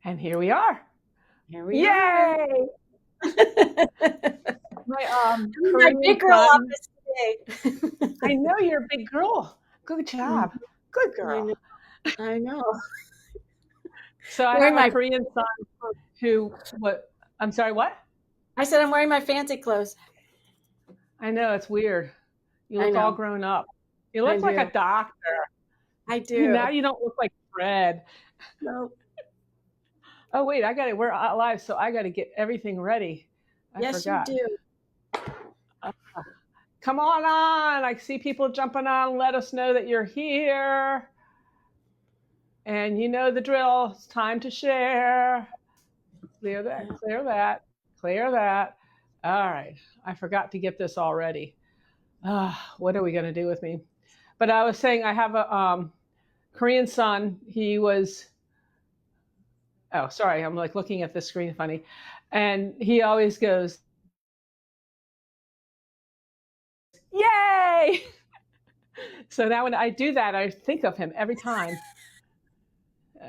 And here we are. Here we Yay! are. My My big girl son. office today. I know you're a big girl. Good job. Good girl. I know. So I have a Korean son who, I'm sorry, what? I said I'm wearing my fancy clothes. I know, it's weird. You look all grown up. You look like a doctor. I do. Now you don't look like Fred. No. Oh, wait, we're live, so I got to get everything ready. I forgot. You do. Come on. I see people jumping on. Let us know that you're here. And you know the drill. It's time to share. Clear that, clear that, clear that. All right. I forgot to get this all ready. What are we going to do with me? But I was saying I have a Korean son. He was, oh, sorry. I'm like looking at the screen funny. And he always goes, yay! So now when I do that, I think of him every time.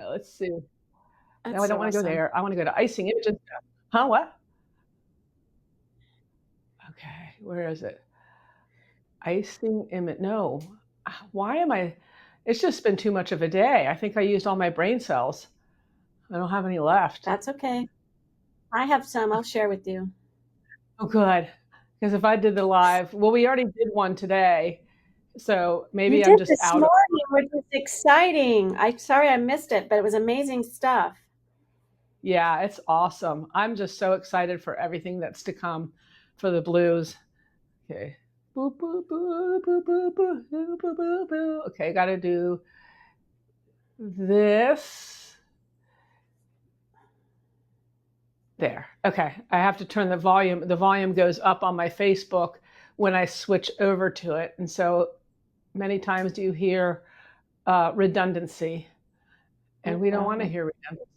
Let's see. No, I don't want to go there. I want to go to Icing Images. Huh? What? Okay. Where is it? Icing Image. No. Why am I? It's just been too much of a day. I think I used all my brain cells. I don't have any left. That's okay. I have some. I'll share with you. Oh, good. Because if I did the live, well, we already did one today. So maybe I'm just out. This morning, which was exciting. I'm sorry I missed it, but it was amazing stuff. Yeah, it's awesome. I'm just so excited for everything that's to come for the blues. Okay. Boo, boo, boo, boo, boo, boo, boo, boo, boo, boo. Okay, got to do this. There. Okay. I have to turn the volume. The volume goes up on my Facebook when I switch over to it. And so many times do you hear redundancy. And we don't want to hear redundancy.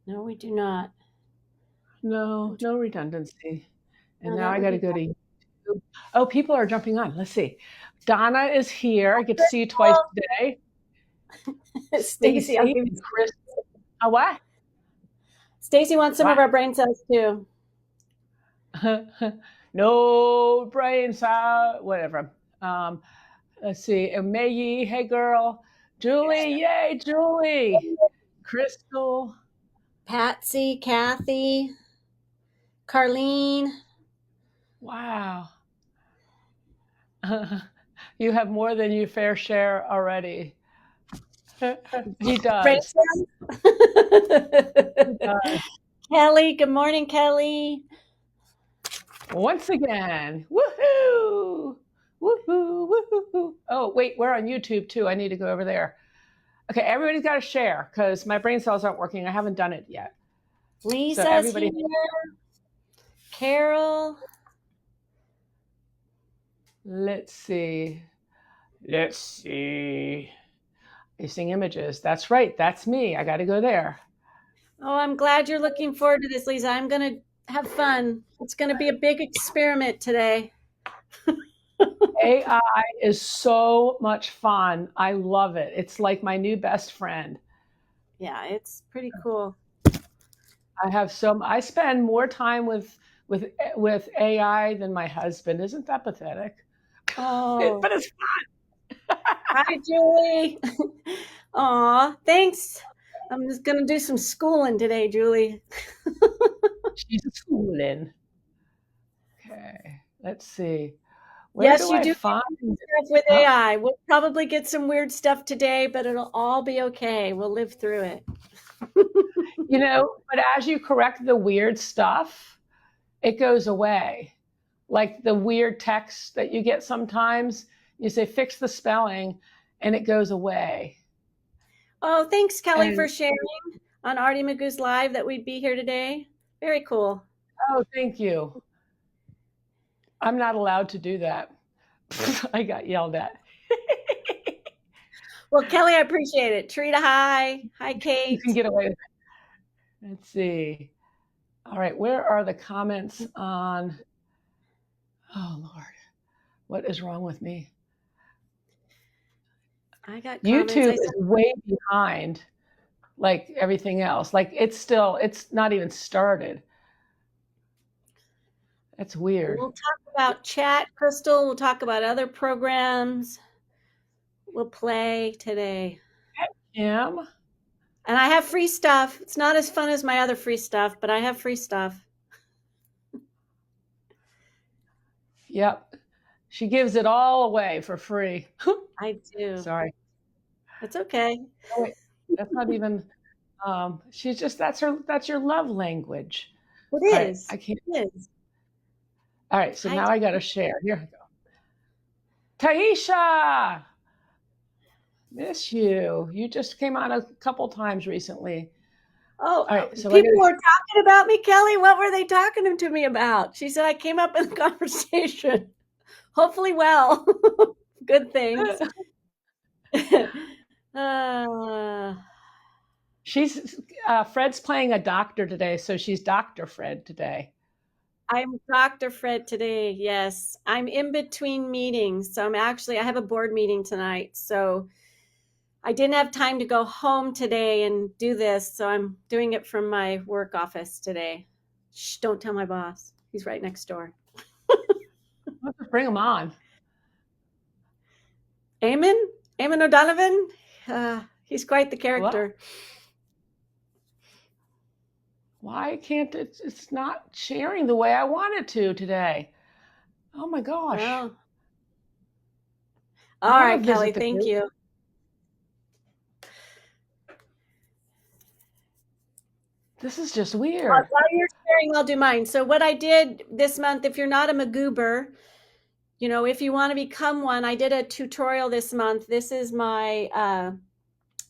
No, we do not. No redundancy. And now I got to go to YouTube. Oh, people are jumping on. Let's see. Donna is here. I get to see you twice today. Stacy, I'll give you Chris. What? Stacy wants some of our brain cells too. No brain cells. Whatever. Let's see. Maggie, hey girl. Julie, yay, Julie. Crystal. Patsy, Kathy, Carlene. Wow. You have more than your fair share already. He does. Kelly, good morning, Kelly. Once again, woohoo, woohoo, woohoo. Oh, wait, we're on YouTube too. I need to go over there. Okay, everybody's got to share because my brain cells aren't working. I haven't done it yet. Lisa's here. Carol. Let's see. Icing Images. That's right. That's me. I got to go there. Oh, I'm glad you're looking forward to this, Lisa. I'm going to have fun. It's going to be a big experiment today. AI is so much fun. I love it. It's like my new best friend. Yeah, it's pretty cool. I spend more time with AI than my husband. Isn't that pathetic? Oh, but it's fun. Hi, Julie. Aw, thanks. I'm just going to do some schooling today, Julie. She's schooling. Okay, let's see. Yes, you do stuff with AI. We'll probably get some weird stuff today, but it'll all be okay. We'll live through it. But as you correct the weird stuff, it goes away. Like the weird text that you get sometimes, you say, fix the spelling, and it goes away. Oh, thanks, Kelly, for sharing on Artie Magoo's Live that we'd be here today. Very cool. Oh, thank you. I'm not allowed to do that. I got yelled at. Well, Kelly, I appreciate it. Trita, hi. Hi, Kate. You can get away with it. Let's see. All right, where are the comments on? Oh, Lord. What is wrong with me? I got YouTube is way behind. like everything else. Like it's not even started. That's weird. We'll talk about chat, Crystal. We'll talk about other programs. We'll play today. Kim? And I have free stuff. It's not as fun as my other free stuff, but I have free stuff. Yep. She gives it all away for free. I do. Sorry. It's okay. Oh, wait. That's not even she's just that's your love language. It is. I can't. It is. All right, so now I got to share. Here I go. Taisha, miss you. You just came on a couple times recently. Oh, all right, so people were talking about me, Kelly. What were they talking to me about? She said I came up in the conversation. Hopefully well. Good things. Fred's playing a doctor today, so she's Dr. Fred today. I'm Dr. Fred today. Yes, I'm in between meetings. So I have a board meeting tonight. So I didn't have time to go home today and do this. So I'm doing it from my work office today. Shh, don't tell my boss. He's right next door. Let's bring him on. Eamon O'Donovan. He's quite the character. Why can't it's not sharing the way I want it to today? Oh my gosh. Well, all right, Kelly, thank you. This is just weird. While you're sharing, I'll do mine. So what I did this month, if you're not a Magoober, if you want to become one, I did a tutorial this month. This is my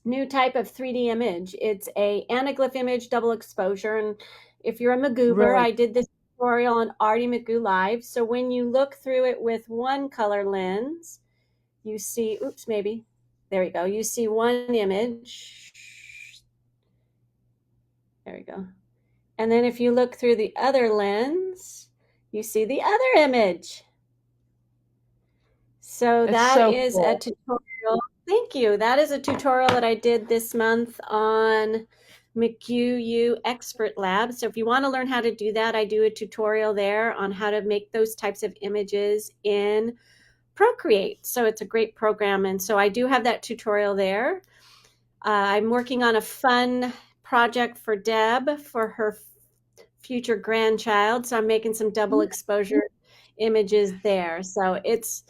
new type of 3D image. It's a anaglyph image, double exposure. And if you're a Magoober, I did this tutorial on Artie Magoo Live. So when you look through it with one color lens, you see, there you go. You see one image. There we go. And then if you look through the other lens, you see the other image. So that is a tutorial. Thank you. That is a tutorial that I did this month on McGoo Expert Lab. So if you want to learn how to do that, I do a tutorial there on how to make those types of images in Procreate. So it's a great program. And so I do have that tutorial there. I'm working on a fun project for Deb for her future grandchild. So I'm making some double exposure images there. So it's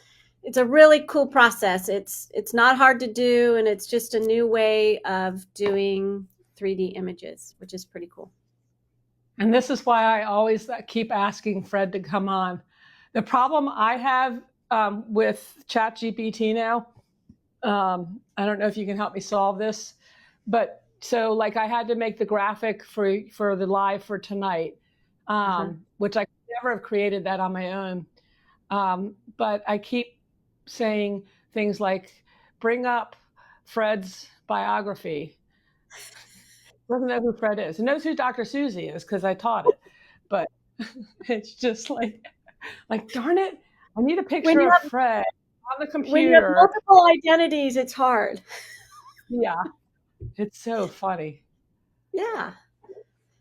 a really cool process. It's not hard to do, and it's just a new way of doing 3D images, which is pretty cool. And this is why I always keep asking Fred to come on. The problem I have with ChatGPT now, I don't know if you can help me solve this, but so like I had to make the graphic for the live for tonight, which I could never have created that on my own. But I keep saying things like, bring up Fred's biography. Doesn't know who Fred is. It knows who Dr. Susie is because I taught it. But it's just like darn it, I need a picture of Fred on the computer. When you have multiple identities, it's hard. Yeah. It's so funny. Yeah.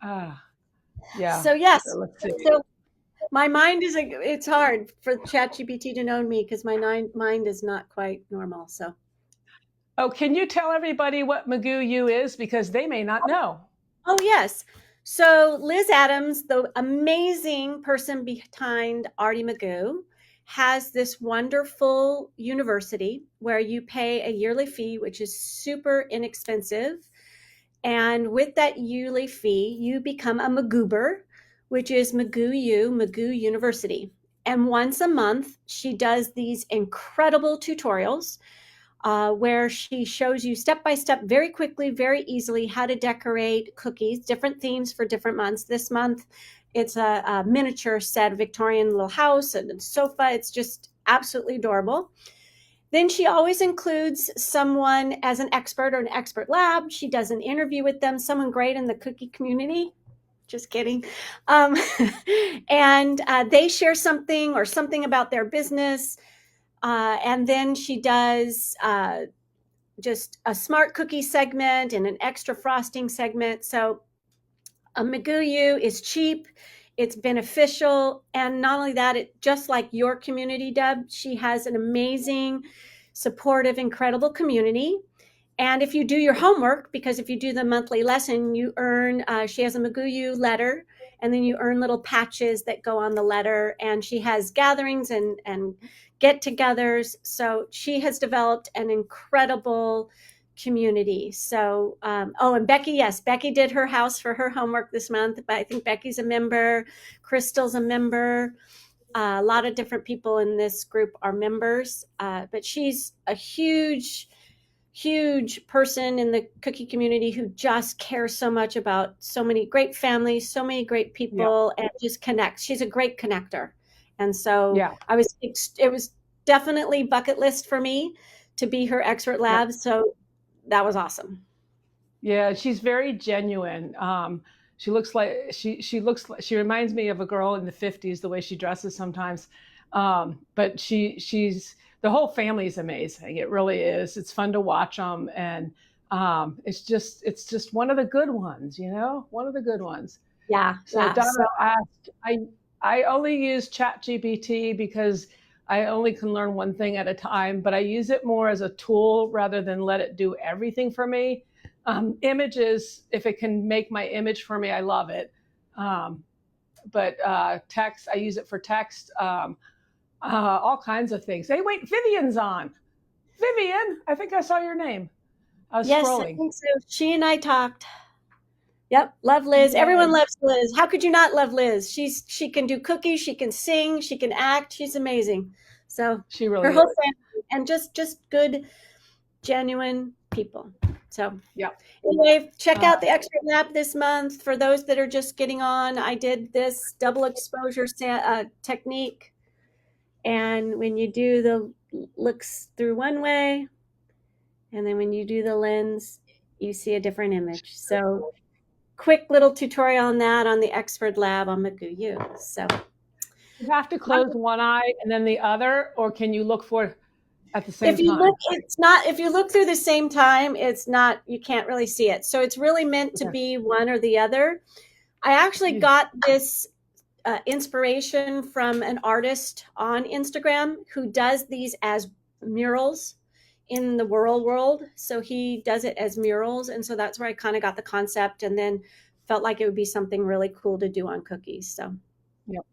Yeah. So yes. So let's see. So my mind it's hard for ChatGPT to know me because my mind is not quite normal. So. Oh, can you tell everybody what Magoo U is? Because they may not know. Oh, yes. So Liz Adams, the amazing person behind Artie Magoo, has this wonderful university where you pay a yearly fee, which is super inexpensive. And with that yearly fee, you become a Magoober, which is Magoo U, Magoo University. And once a month, she does these incredible tutorials where she shows you step-by-step, very quickly, very easily, how to decorate cookies, different themes for different months. This month, it's a miniature set, Victorian little house and a sofa. It's just absolutely adorable. Then she always includes someone as an expert or an expert lab. She does an interview with them, someone great in the cookie community. Just kidding. And they share something or something about their business. And then she does just a smart cookie segment and an extra frosting segment. So a Maguyu is cheap, it's beneficial, and not only that, it just like your community, Deb, she has an amazing, supportive, incredible community. And if you do your homework, because if you do the monthly lesson, you earn, she has a Maguyu letter, and then you earn little patches that go on the letter. And she has gatherings and get togethers. So she has developed an incredible community. So, oh, and Becky, yes, Becky did her house for her homework this month, but I think Becky's a member, Crystal's a member. A lot of different people in this group are members, but she's a huge person in the cookie community who just cares so much about so many great families, so many great people, and just connects. She's a great connector. And so it was definitely bucket list for me to be her expert lab. So that was awesome. Yeah, she's very genuine. She looks like she reminds me of a girl in the 50s, the way she dresses sometimes. But she's the whole family is amazing. It really is. It's fun to watch them, and it's just one of the good ones, one of the good ones. Yeah. So Donna asked, I only use ChatGPT because I only can learn one thing at a time, but I use it more as a tool rather than let it do everything for me. Images, if it can make my image for me, I love it. But text, I use it for text, all kinds of things. Hey, wait, Vivian's on. Vivian, I think I saw your name. I was scrolling. I think so. She and I talked. Yep, love Liz. Yeah. Everyone loves Liz. How could you not love Liz? She can do cookies, she can sing, she can act. She's amazing. So she really her whole family, and just good, genuine people. So anyway, check out the Expert Lab this month. For those that are just getting on, I did this double exposure technique. And when you do the looks through one way, and then when you do the lens, you see a different image. So quick little tutorial on that on the Expert Lab on Maguyu. So you have to close one eye and then the other, or can you look for at the same time? If you look through the same time, it's not, you can't really see it. So it's really meant to be one or the other. I actually got this inspiration from an artist on Instagram who does these as murals in the world. So he does it as murals. And so that's where I kind of got the concept, and then felt like it would be something really cool to do on cookies. So, yep.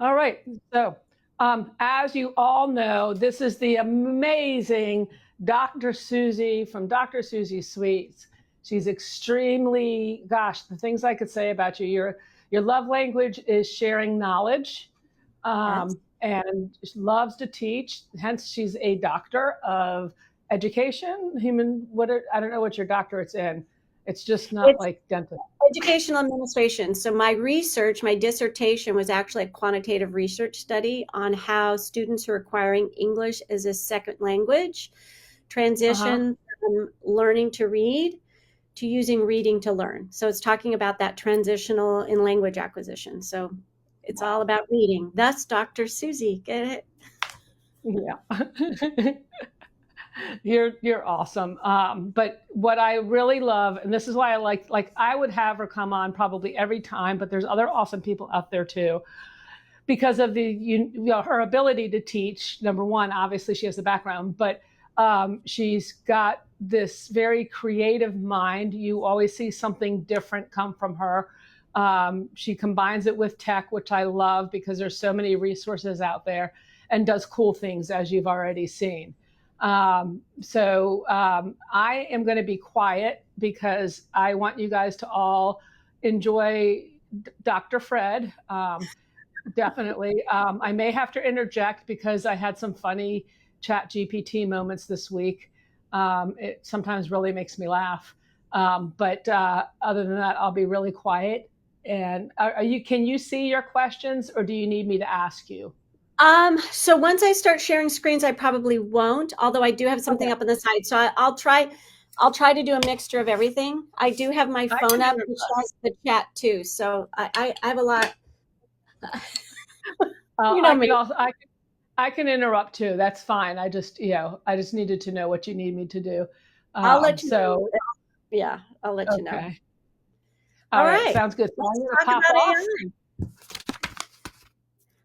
All right. So, as you all know, this is the amazing Dr. Susie from Dr. Susie Sweets. She's extremely, gosh, the things I could say about you. Your love language is sharing knowledge, and she loves to teach. Hence, she's a doctor of education. I don't know what your doctorate's in. It's just not like dental. Educational administration. So my dissertation was actually a quantitative research study on how students who are acquiring English as a second language transition from learning to read to using reading to learn. So it's talking about that transitional in language acquisition. So it's all about reading. Thus, Dr. Susie, get it? Yeah. You're awesome. But what I really love, and this is why I like I would have her come on probably every time, but there's other awesome people out there too, because of her ability to teach. Number one, obviously she has the background, but she's got this very creative mind. You always see something different come from her. She combines it with tech, which I love because there's so many resources out there, and does cool things, as you've already seen. So I am going to be quiet because I want you guys to all enjoy Dr. Fred. Definitely. I may have to interject because I had some funny ChatGPT moments this week. It sometimes really makes me laugh. But other than that, I'll be really quiet. And can you see your questions, or do you need me to ask you? So once I start sharing screens, I probably won't, although I do have something up on the side. So I'll try to do a mixture of everything. I do have my phone up, which has the chat too. So I have a lot. I I can interrupt too. That's fine. I just needed to know what you need me to do. I'll let you know. So, Yeah, I'll let you know. okay. All All right. right, Sounds good. So let's I'm going to talk pop about off. AI.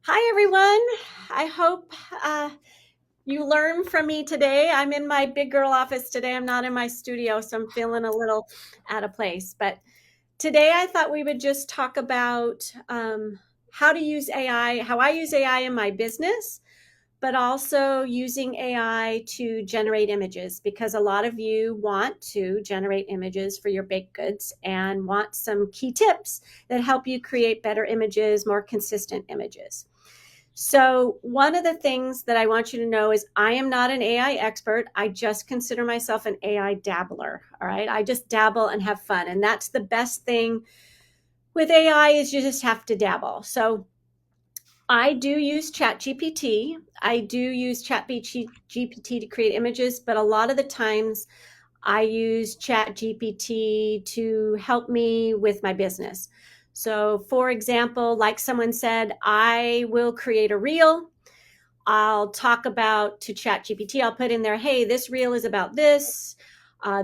Hi, everyone. I hope you learn from me today. I'm in my big girl office today. I'm not in my studio, so I'm feeling a little out of place. But today I thought we would just talk about how to use AI, how I use AI in my business, but also using AI to generate images, because a lot of you want to generate images for your baked goods and want some key tips that help you create better images, more consistent images. So one of the things that I want you to know is I am not an AI expert. I just consider myself an AI dabbler. All right. I just dabble and have fun. And that's the best thing with AI, is you just have to dabble. So I do use ChatGPT. I do use ChatGPT to create images, but a lot of the times I use ChatGPT to help me with my business. So, for example, like someone said, I will create a reel. I'll talk about to ChatGPT, I'll put in there, hey, this reel is about this.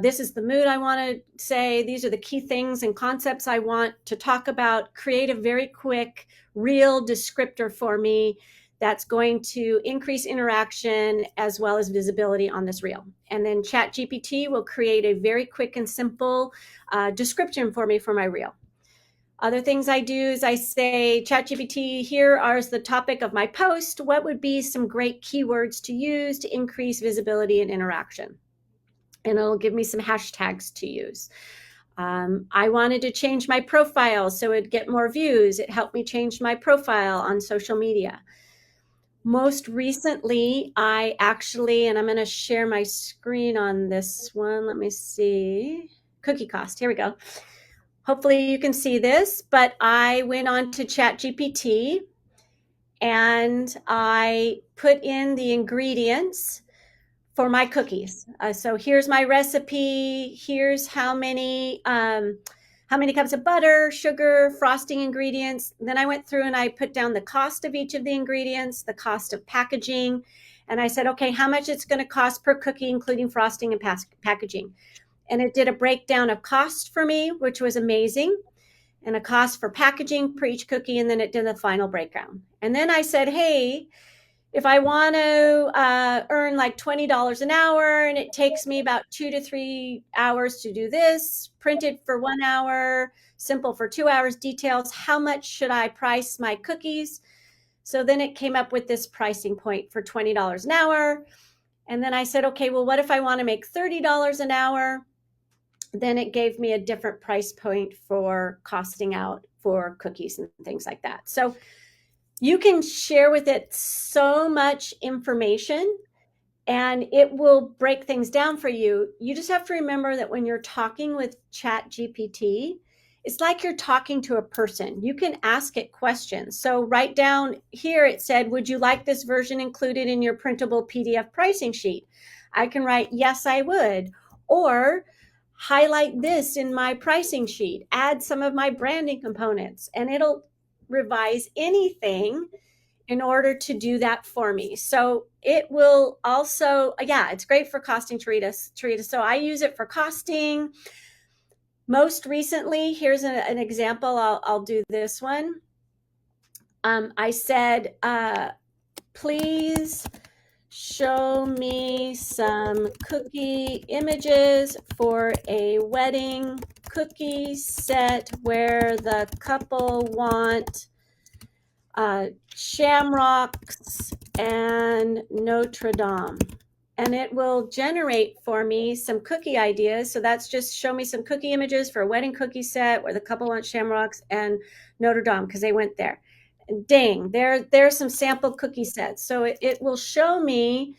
This is the mood I want to say. These are the key things and concepts I want to talk about. Create a very quick reel descriptor for me that's going to increase interaction as well as visibility on this reel. And then ChatGPT will create a very quick and simple description for me for my reel. Other things I do is I say, ChatGPT, here is the topic of my post. What would be some great keywords to use to increase visibility and interaction? And it'll give me some hashtags to use. I wanted to change my profile so it'd get more views. It helped me change my profile on social media. Most recently, I actually, and I'm going to share my screen on this one. Let me see. Cookie cost. Here we go. Hopefully you can see this, but I went on to ChatGPT and I put in the ingredients for my cookies. So here's my recipe. Here's how many cups of butter, sugar, frosting ingredients. Then I went through and I put down the cost of each of the ingredients, the cost of packaging. And I said, okay, how much it's going to cost per cookie, including frosting and packaging. And it did a breakdown of cost for me, which was amazing, and a cost for packaging for each cookie. And then it did the final breakdown. And then I said, hey, if I want to earn like $20 an hour and it takes me about 2 to 3 hours to do this, printed for 1 hour, simple for 2 hours, details, how much should I price my cookies? So then it came up with this pricing point for $20 an hour. And then I said, okay, well, what if I want to make $30 an hour? Then it gave me a different price point for costing out for cookies and things like that. So you can share with it so much information and it will break things down for you. You just have to remember that when you're talking with ChatGPT, it's like you're talking to a person. You can ask it questions. So right down here, it said, would you like this version included in your printable PDF pricing sheet? I can write, yes, I would. Or highlight this in my pricing sheet, add some of my branding components, and it'll revise anything in order to do that for me. So it will also, yeah, it's great for costing, Tarita. So I use it for costing. Most recently, here's an example. I'll do this one. I said, please show me some cookie images for a wedding cookie set where the couple want shamrocks and Notre Dame. And it will generate for me some cookie ideas. So that's just show me some cookie images for a wedding cookie set where the couple wants shamrocks and Notre Dame, because they went there. Dang, there's some sample cookie sets. So it will show me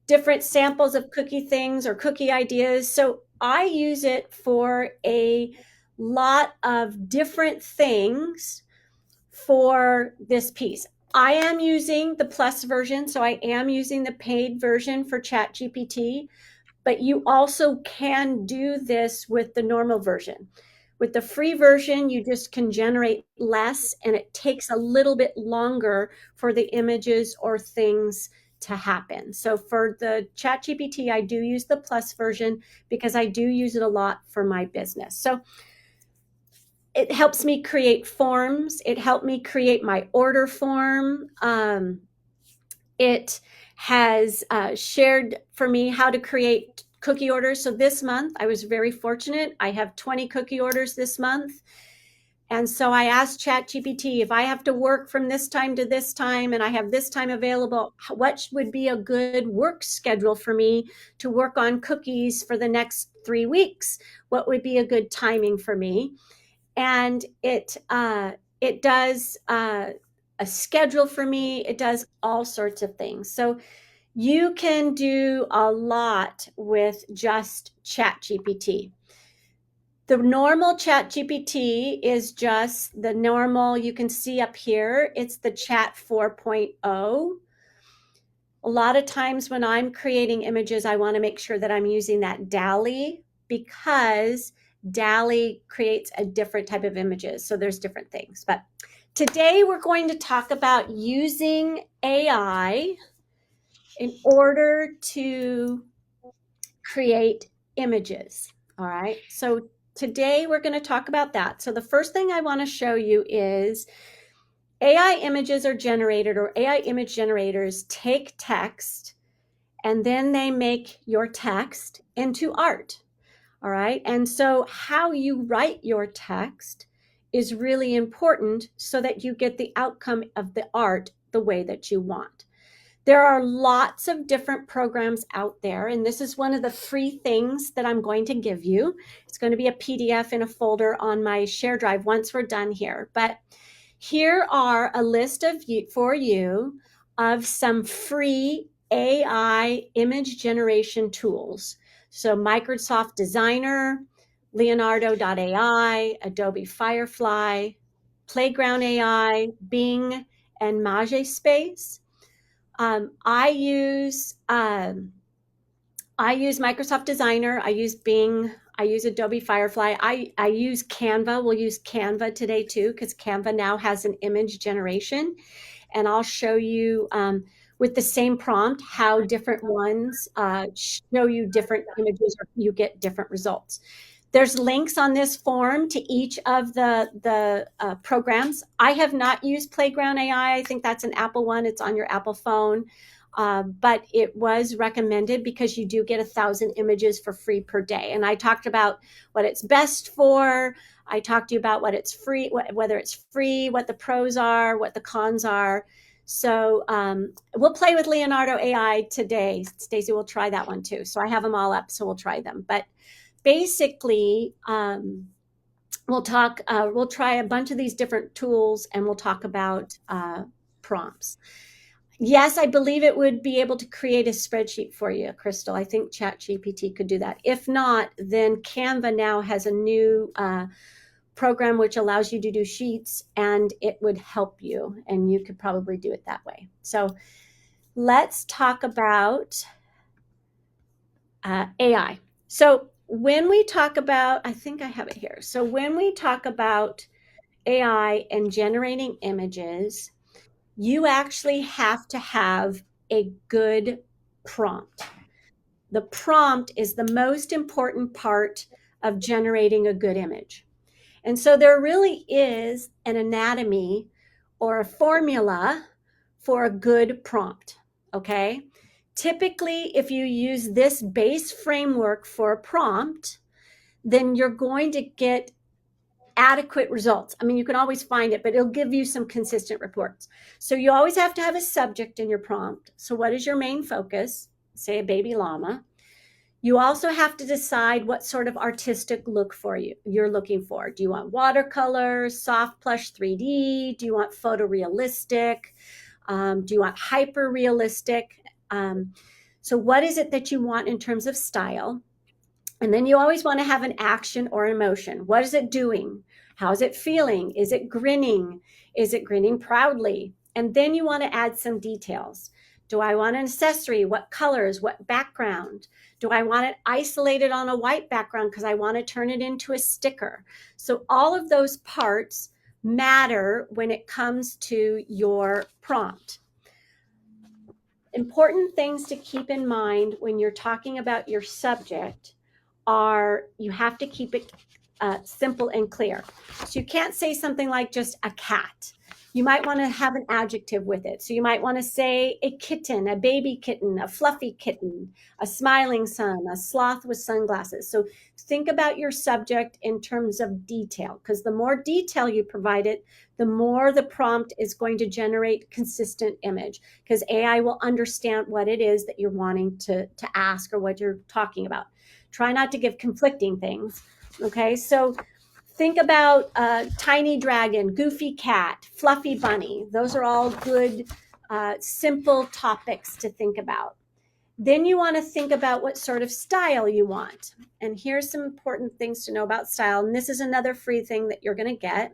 different samples of cookie things or cookie ideas. So I use it for a lot of different things for this piece. I am using the plus version, so I am using the paid version for ChatGPT, but you also can do this with the normal version. With the free version, you just can generate less, and it takes a little bit longer for the images or things to happen. So for the ChatGPT, I do use the plus version because I do use it a lot for my business. So it helps me create forms. It helped me create my order form. It has shared for me how to create cookie orders. So this month, I was very fortunate. I have 20 cookie orders this month. And so I asked ChatGPT, if I have to work from this time to this time and I have this time available, what would be a good work schedule for me to work on cookies for the next 3 weeks? What would be a good timing for me? And it does a schedule for me. It does all sorts of things. So you can do a lot with just ChatGPT. The normal ChatGPT is just the normal, you can see up here, it's the Chat 4.0. A lot of times when I'm creating images, I want to make sure that I'm using that DALL-E because DALL-E creates a different type of images. So there's different things. But today we're going to talk about using AI in order to create images. All right. So today we're going to talk about that. So the first thing I want to show you is AI images are generated, or AI image generators take text and then they make your text into art. All right. And so how you write your text is really important so that you get the outcome of the art the way that you want. There are lots of different programs out there, and this is one of the free things that I'm going to give you. It's going to be a PDF in a folder on my share drive once we're done here. But here are a list for you of some free AI image generation tools. So Microsoft Designer, Leonardo.ai, Adobe Firefly, Playground AI, Bing, and Majespace. I use Microsoft Designer. I use Bing. I use Adobe Firefly. I use Canva. We'll use Canva today too, because Canva now has an image generation. And I'll show you with the same prompt how different ones show you different images, or you get different results. There's links on this form to each of the programs. I have not used Playground AI. I think that's an Apple one. It's on your Apple phone. But it was recommended because you do get 1,000 images for free per day. And I talked about what it's best for. I talked to you about what it's free, whether it's free, what the pros are, what the cons are. So we'll play with Leonardo AI today. Stacey will try that one too. So I have them all up, so we'll try them. But basically, we'll try a bunch of these different tools, and we'll talk about prompts. Yes, I believe it would be able to create a spreadsheet for you, Crystal. I think ChatGPT could do that. If not, then Canva now has a new program which allows you to do sheets, and it would help you, and you could probably do it that way. So let's talk about AI. So when we talk about, I think I have it here. So when we talk about AI and generating images, you actually have to have a good prompt. The prompt is the most important part of generating a good image. And so there really is an anatomy or a formula for a good prompt, okay? Typically, if you use this base framework for a prompt, then you're going to get adequate results. I mean, you can always find it, but it'll give you some consistent reports. So you always have to have a subject in your prompt. So what is your main focus? Say a baby llama. You also have to decide what sort of artistic look you're looking for. Do you want watercolor, soft plush 3D? Do you want photorealistic? Do you want hyper realistic? So what is it that you want in terms of style? And then you always want to have an action or emotion. What is it doing? How is it feeling? Is it grinning? Is it grinning proudly? And then you want to add some details. Do I want an accessory? What colors? What background? Do I want it isolated on a white background because I want to turn it into a sticker? So all of those parts matter when it comes to your prompt. Important things to keep in mind when you're talking about your subject are you have to keep it simple and clear. So you can't say something like just a cat. You might want to have an adjective with it. So you might want to say a kitten, a baby kitten, a fluffy kitten, a smiling sun, a sloth with sunglasses. So think about your subject in terms of detail, because the more detail you provide it, the more the prompt is going to generate consistent image, because AI will understand what it is that you're wanting to ask or what you're talking about. Try not to give conflicting things. Okay, so think about tiny dragon, goofy cat, fluffy bunny. Those are all good, simple topics to think about. Then you want to think about what sort of style you want. And here's some important things to know about style. And this is another free thing that you're going to get.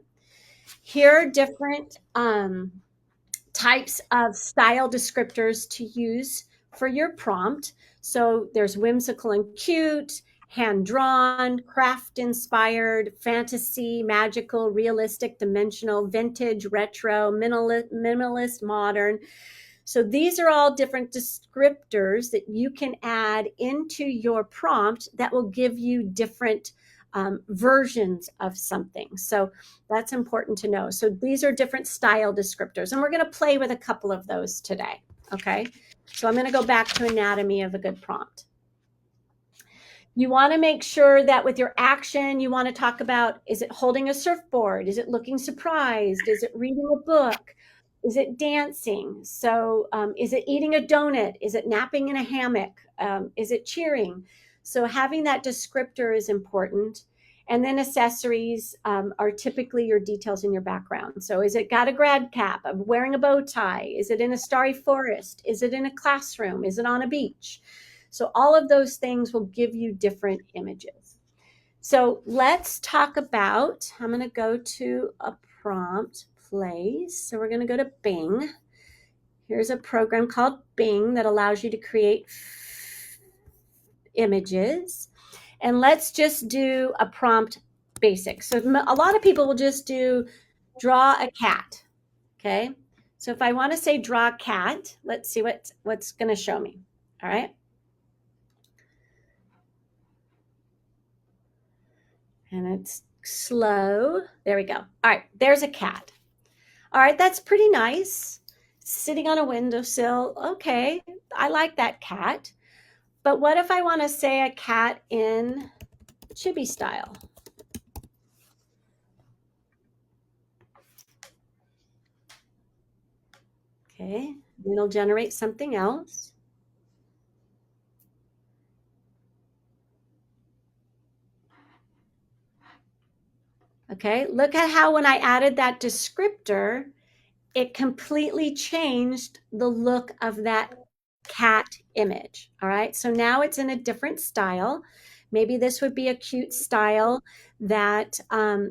Here are different types of style descriptors to use for your prompt. So there's whimsical and cute, hand-drawn, craft-inspired, fantasy, magical, realistic, dimensional, vintage, retro, minimalist, modern. So these are all different descriptors that you can add into your prompt that will give you different versions of something. So that's important to know. So these are different style descriptors, and we're going to play with a couple of those today. Okay, so I'm going to go back to anatomy of a good prompt. You want to make sure that with your action, you want to talk about, is it holding a surfboard? Is it looking surprised? Is it reading a book? Is it dancing? So is it eating a donut? Is it napping in a hammock? Is it cheering? So having that descriptor is important. And then accessories are typically your details in your background. So is it got a grad cap? Wearing a bow tie? Is it in a starry forest? Is it in a classroom? Is it on a beach? So all of those things will give you different images. So let's talk about, I'm going to go to a prompt place. So we're going to go to Bing. Here's a program called Bing that allows you to create images. And let's just do a prompt basic. So a lot of people will just do draw a cat. Okay. So if I want to say draw a cat, let's see what's going to show me. All right. And it's slow. There we go. All right, there's a cat. All right, that's pretty nice. Sitting on a windowsill. Okay, I like that cat. But what if I want to say a cat in chibi style? Okay, it'll generate something else. Okay, look at how when I added that descriptor, it completely changed the look of that cat image. All right, so now it's in a different style. Maybe this would be a cute style that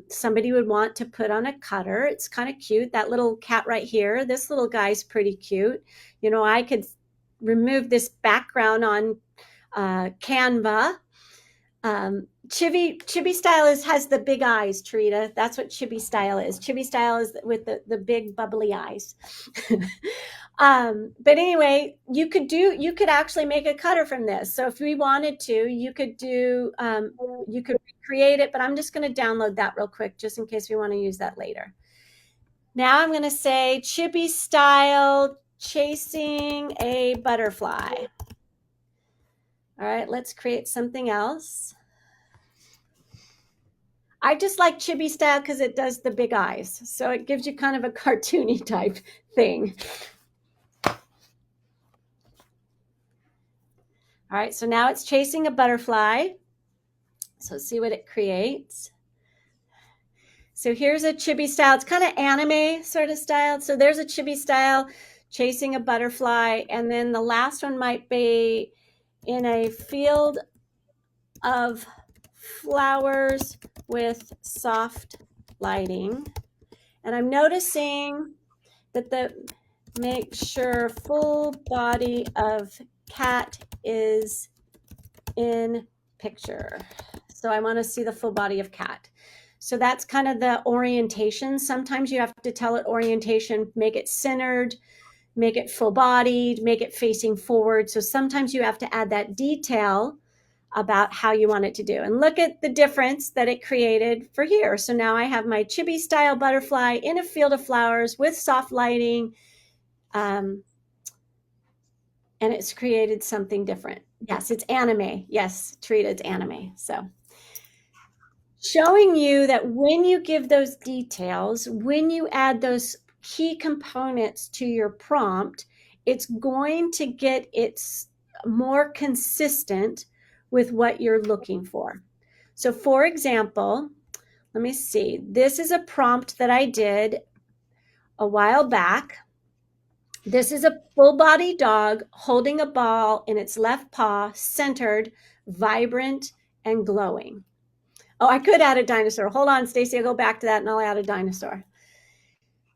somebody would want to put on a cutter. It's kind of cute. That little cat right here, this little guy's pretty cute. You know, I could remove this background on Canva. Chibi style has the big eyes, Tarita. That's what chibi style is. Chibi style is with the big bubbly eyes. But anyway, you could actually make a cutter from this. So if we wanted to, you could recreate it, but I'm just going to download that real quick just in case we want to use that later. Now I'm going to say chibi style chasing a butterfly. All right, let's create something else. I just like chibi style because it does the big eyes. So it gives you kind of a cartoony type thing. All right, so now it's chasing a butterfly. So let's see what it creates. So here's a chibi style. It's kind of anime sort of style. So there's a chibi style chasing a butterfly. And then the last one might be in a field of flowers with soft lighting. And I'm noticing that make sure full body of cat is in picture. So I want to see the full body of cat. So that's kind of the orientation. Sometimes you have to tell it orientation, make it centered, make it full bodied, make it facing forward. So sometimes you have to add that detail about how you want it to do. And look at the difference that it created for here. So now I have my chibi style butterfly in a field of flowers with soft lighting. And it's created something different. Yes, it's anime. Yes, Tarita, it's anime. So showing you that when you give those details, when you add those key components to your prompt, it's going to get it's more consistent with what you're looking for. So for example, let me see. This is a prompt that I did a while back. This is a full body dog holding a ball in its left paw, centered, vibrant, and glowing. Oh, I could add a dinosaur. Hold on, Stacy. I'll go back to that and I'll add a dinosaur.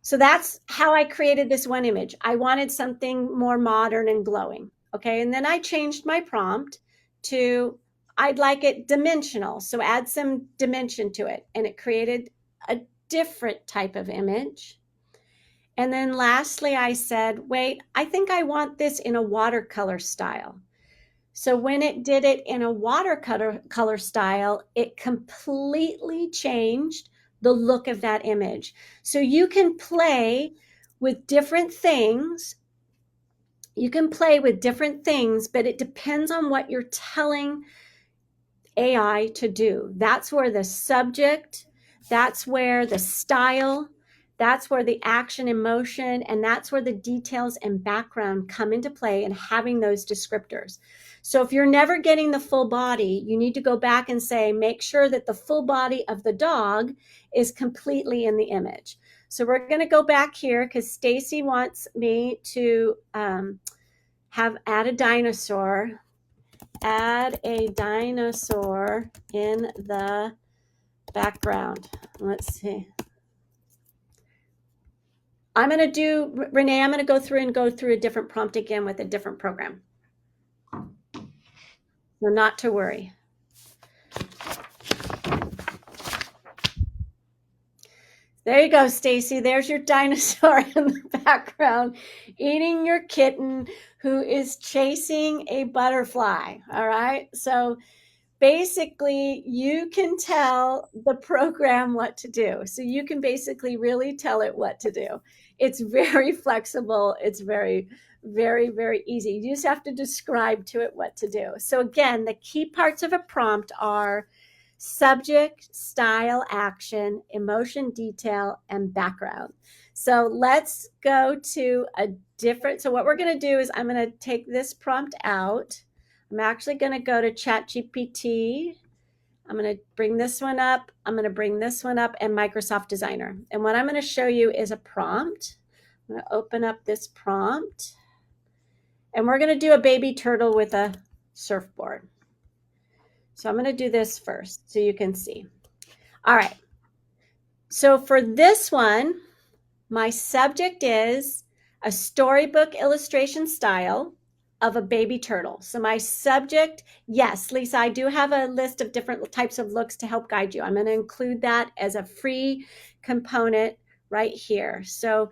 So that's how I created this one image. I wanted something more modern and glowing. Okay. And then I changed my prompt to, I'd like it dimensional. So add some dimension to it. And it created a different type of image. And then lastly, I said, wait, I think I want this in a watercolor style. So when it did it in a watercolor style, it completely changed the look of that image. So you can play with different things. You can play with different things, but it depends on what you're telling AI to do. That's where the subject, that's where the style, that's where the action and motion, and that's where the details and background come into play and having those descriptors. So if you're never getting the full body, you need to go back and say, make sure that the full body of the dog is completely in the image. So we're going to go back here because Stacy wants me to add a dinosaur. Add a dinosaur in the background. Let's see. I'm going to do, Renee, I'm going to go through a different prompt again with a different program. So not to worry. There you go, Stacy. There's your dinosaur in the background eating your kitten who is chasing a butterfly. All right. So basically, you can tell the program what to do. So you can basically really tell it what to do. It's very flexible. It's very, very, very easy. You just have to describe to it what to do. So again, the key parts of a prompt are subject, style, action, emotion, detail, and background. So let's go to a different, so what we're going to do is I'm going to take this prompt out. I'm actually going to go to ChatGPT. I'm going to bring this one up. I'm going to bring this one up and Microsoft Designer. And what I'm going to show you is a prompt. I'm going to open up this prompt. And we're going to do a baby turtle with a surfboard. So I'm going to do this first so you can see. All right. So for this one, my subject is a storybook illustration style of a baby turtle. So my subject, yes, Lisa, I do have a list of different types of looks to help guide you. I'm going to include that as a free component right here. So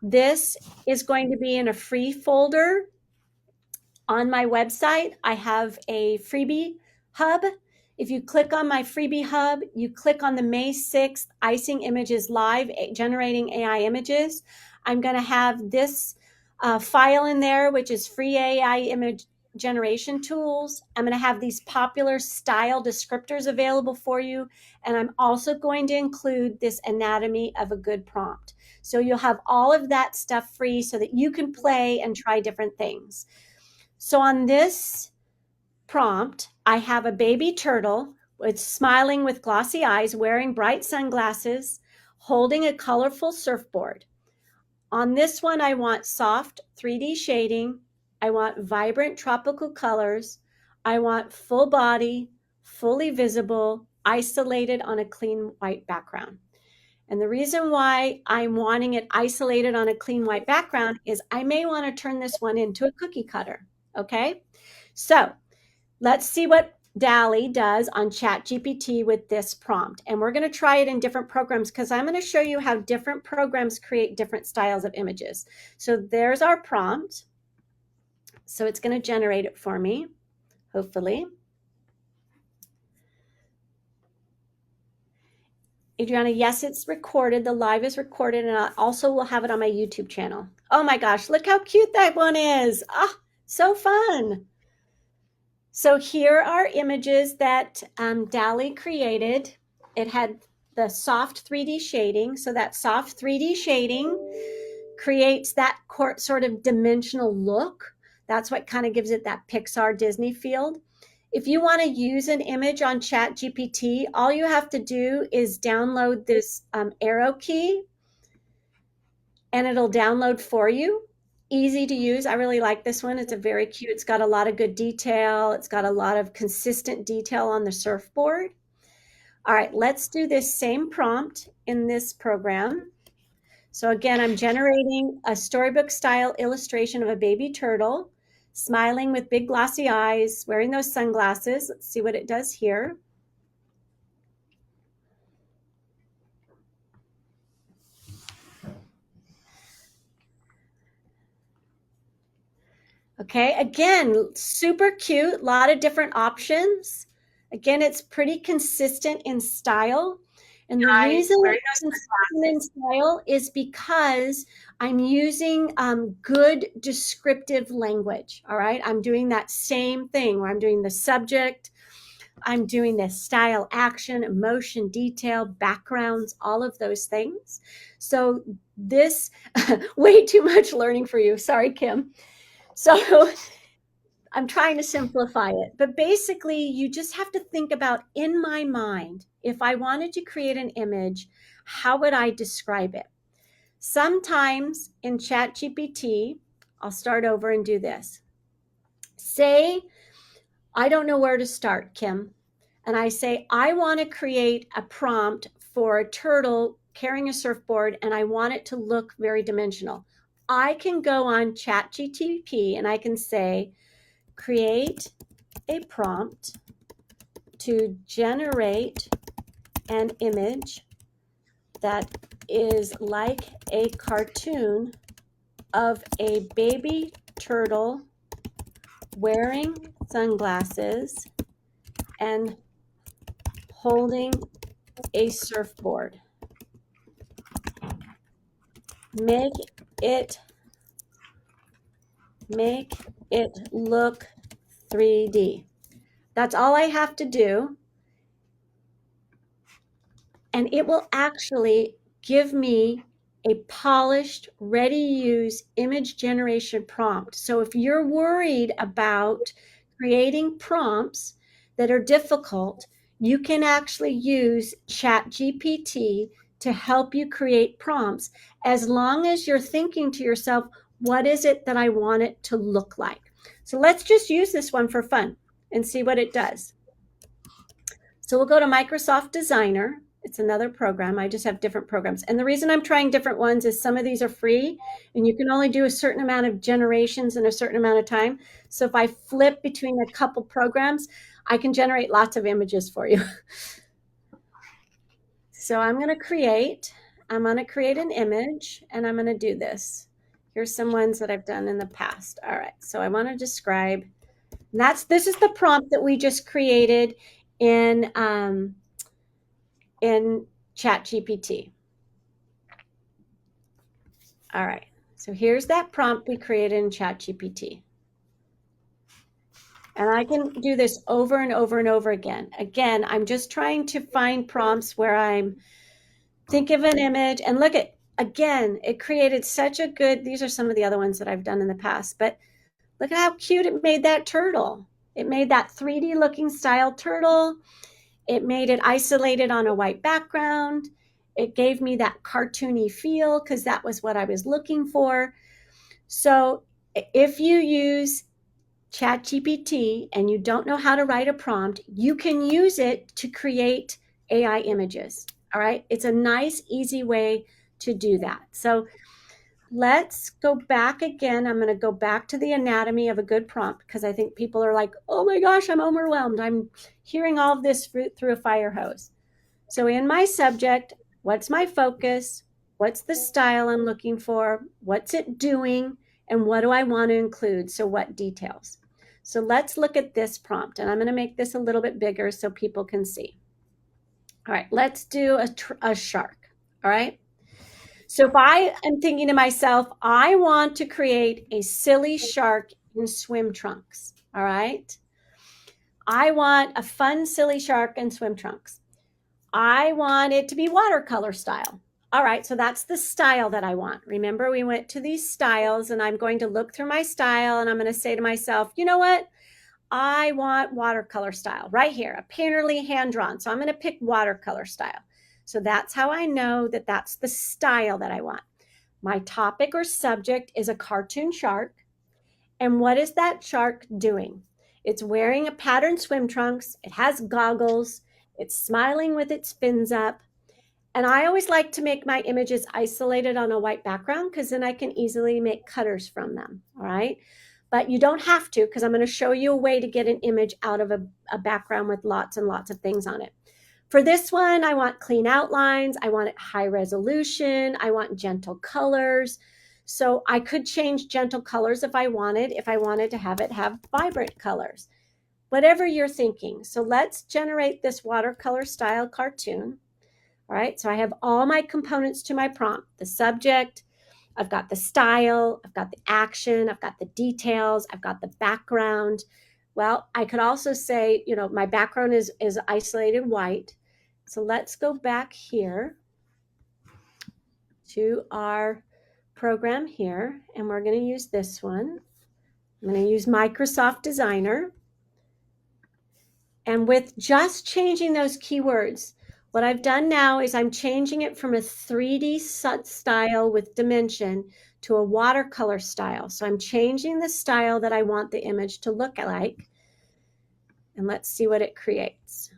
this is going to be in a free folder on my website. I have a freebie hub. If you click on my freebie hub, you click on the May 6th Icing Images Live Generating AI Images. I'm going to have this file in there, which is free AI image generation tools. I'm going to have these popular style descriptors available for you. And I'm also going to include this anatomy of a good prompt. So you'll have all of that stuff free so that you can play and try different things. So on this prompt, I have a baby turtle. It's smiling with glossy eyes, wearing bright sunglasses, holding a colorful surfboard. On this one, I want soft 3D shading. I want vibrant tropical colors. I want full body, fully visible, isolated on a clean white background. And the reason why I'm wanting it isolated on a clean white background is I may want to turn this one into a cookie cutter. Okay, so let's see what DALL-E does on ChatGPT with this prompt. And we're going to try it in different programs because I'm going to show you how different programs create different styles of images. So there's our prompt. So it's going to generate it for me, hopefully. Adriana, yes, it's recorded. The live is recorded, and I also will have it on my YouTube channel. Oh my gosh, look how cute that one is. Ah, so fun. So here are images that DALL-E created. It had the soft 3D shading. So that soft 3D shading creates that sort of dimensional look. That's what kind of gives it that Pixar Disney feel. If you want to use an image on ChatGPT, all you have to do is download this arrow key, and it'll download for you. Easy to use. I really like this one. It's a very cute. It's got a lot of good detail. It's got a lot of consistent detail on the surfboard. All right, let's do this same prompt in this program. So again, I'm generating a storybook style illustration of a baby turtle smiling with big glossy eyes, wearing those sunglasses. Let's see what it does here. Okay, again, super cute, a lot of different options. Again, it's pretty consistent in style. And the reason it's consistent in style is because I'm using good descriptive language, all right? I'm doing that same thing where I'm doing the subject, I'm doing the style, action, emotion, detail, backgrounds, all of those things. So this, way too much learning for you. Sorry, Kim. So I'm trying to simplify it, but basically you just have to think about, in my mind, if I wanted to create an image, how would I describe it? Sometimes in ChatGPT, I'll start over and do this. Say, I don't know where to start, Kim. And I say, I want to create a prompt for a turtle carrying a surfboard, and I want it to look very dimensional. I can go on ChatGPT and I can say, create a prompt to generate an image that is like a cartoon of a baby turtle wearing sunglasses and holding a surfboard. Make it look 3D. That's all I have to do. And it will actually give me a polished, ready-to-use image generation prompt. So if you're worried about creating prompts that are difficult, you can actually use ChatGPT to help you create prompts, as long as you're thinking to yourself, what is it that I want it to look like? So let's just use this one for fun and see what it does. So we'll go to Microsoft Designer. It's another program. I just have different programs. And the reason I'm trying different ones is some of these are free and you can only do a certain amount of generations in a certain amount of time. So if I flip between a couple programs, I can generate lots of images for you. So I'm going to create an image, and I'm going to do this. Here's some ones that I've done in the past. All right. So I want to describe, this is the prompt that we just created in ChatGPT. All right, so here's that prompt we created in ChatGPT. And I can do this over and over and over again. Again, I'm just trying to find prompts where I'm think of an image, and look at, again, it created such a good, these are some of the other ones that I've done in the past, but look at how cute it made that turtle. It made that 3D looking style turtle. It made it isolated on a white background. It gave me that cartoony feel because that was what I was looking for. So if you use ChatGPT and you don't know how to write a prompt, you can use it to create AI images. All right. It's a nice, easy way to do that. So let's go back again. I'm going to go back to the anatomy of a good prompt because I think people are like, oh my gosh, I'm overwhelmed. I'm hearing all of this through a fire hose. So in my subject, what's my focus? What's the style I'm looking for? What's it doing? And what do I want to include? So what details? So let's look at this prompt. And I'm going to make this a little bit bigger so people can see. All right, let's do a shark. All right. So if I am thinking to myself, I want to create a silly shark in swim trunks. All right. I want a fun, silly shark in swim trunks. I want it to be watercolor style. All right, so that's the style that I want. Remember, we went to these styles and I'm going to look through my style and I'm going to say to myself, you know what? I want watercolor style right here, a painterly hand drawn. So I'm going to pick watercolor style. So that's how I know that that's the style that I want. My topic or subject is a cartoon shark. And what is that shark doing? It's wearing a patterned swim trunks. It has goggles. It's smiling with its fins up. And I always like to make my images isolated on a white background because then I can easily make cutters from them. All right. But you don't have to because I'm going to show you a way to get an image out of a background with lots and lots of things on it. For this one, I want clean outlines. I want it high resolution. I want gentle colors. So I could change gentle colors if I wanted to have it have vibrant colors, whatever you're thinking. So let's generate this watercolor style cartoon. All right, so I have all my components to my prompt, the subject, I've got the style, I've got the action, I've got the details, I've got the background. Well, I could also say, you know, my background is isolated white. So let's go back here to our program here, and we're going to use this one. I'm going to use Microsoft Designer. And with just changing those keywords, what I've done now is I'm changing it from a 3D style with dimension to a watercolor style. So I'm changing the style that I want the image to look like. And let's see what it creates.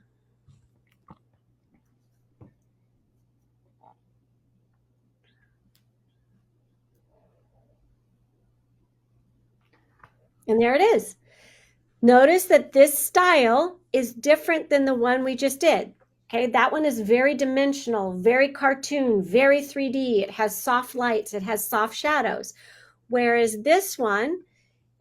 And there it is. Notice that this style is different than the one we just did. Okay, that one is very dimensional, very cartoon, very 3D. It has soft lights, it has soft shadows. Whereas this one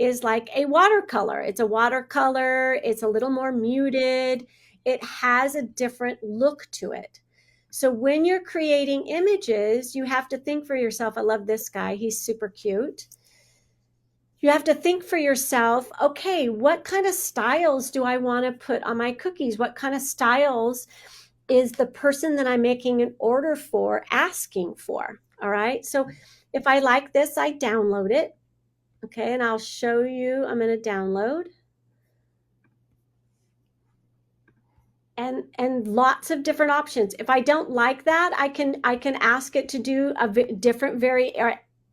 is like a watercolor. It's a watercolor, it's a little more muted. It has a different look to it. So when you're creating images, you have to think for yourself. I love this guy, he's super cute. You have to think for yourself, okay, what kind of styles do I want to put on my cookies? What kind of styles is the person that I'm making an order for asking for? All right. So if I like this, I download it. Okay. And I'll show you, I'm going to download. And lots of different options. If I don't like that, I can ask it to do a different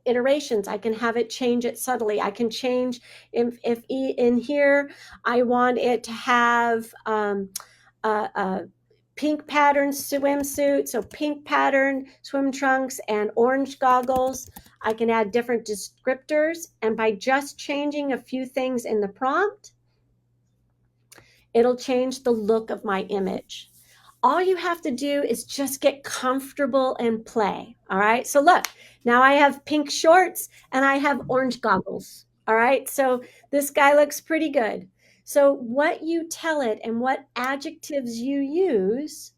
iterations. I can have it change it subtly. I can change if in here I want it to have a pink pattern swimsuit, so pink pattern swim trunks and orange goggles. I can add different descriptors, and by just changing a few things in the prompt, it'll change the look of my image. All you have to do is just get comfortable and play. All right. So look, now I have pink shorts and I have orange goggles. All right. So this guy looks pretty good. So what you tell it and what adjectives you use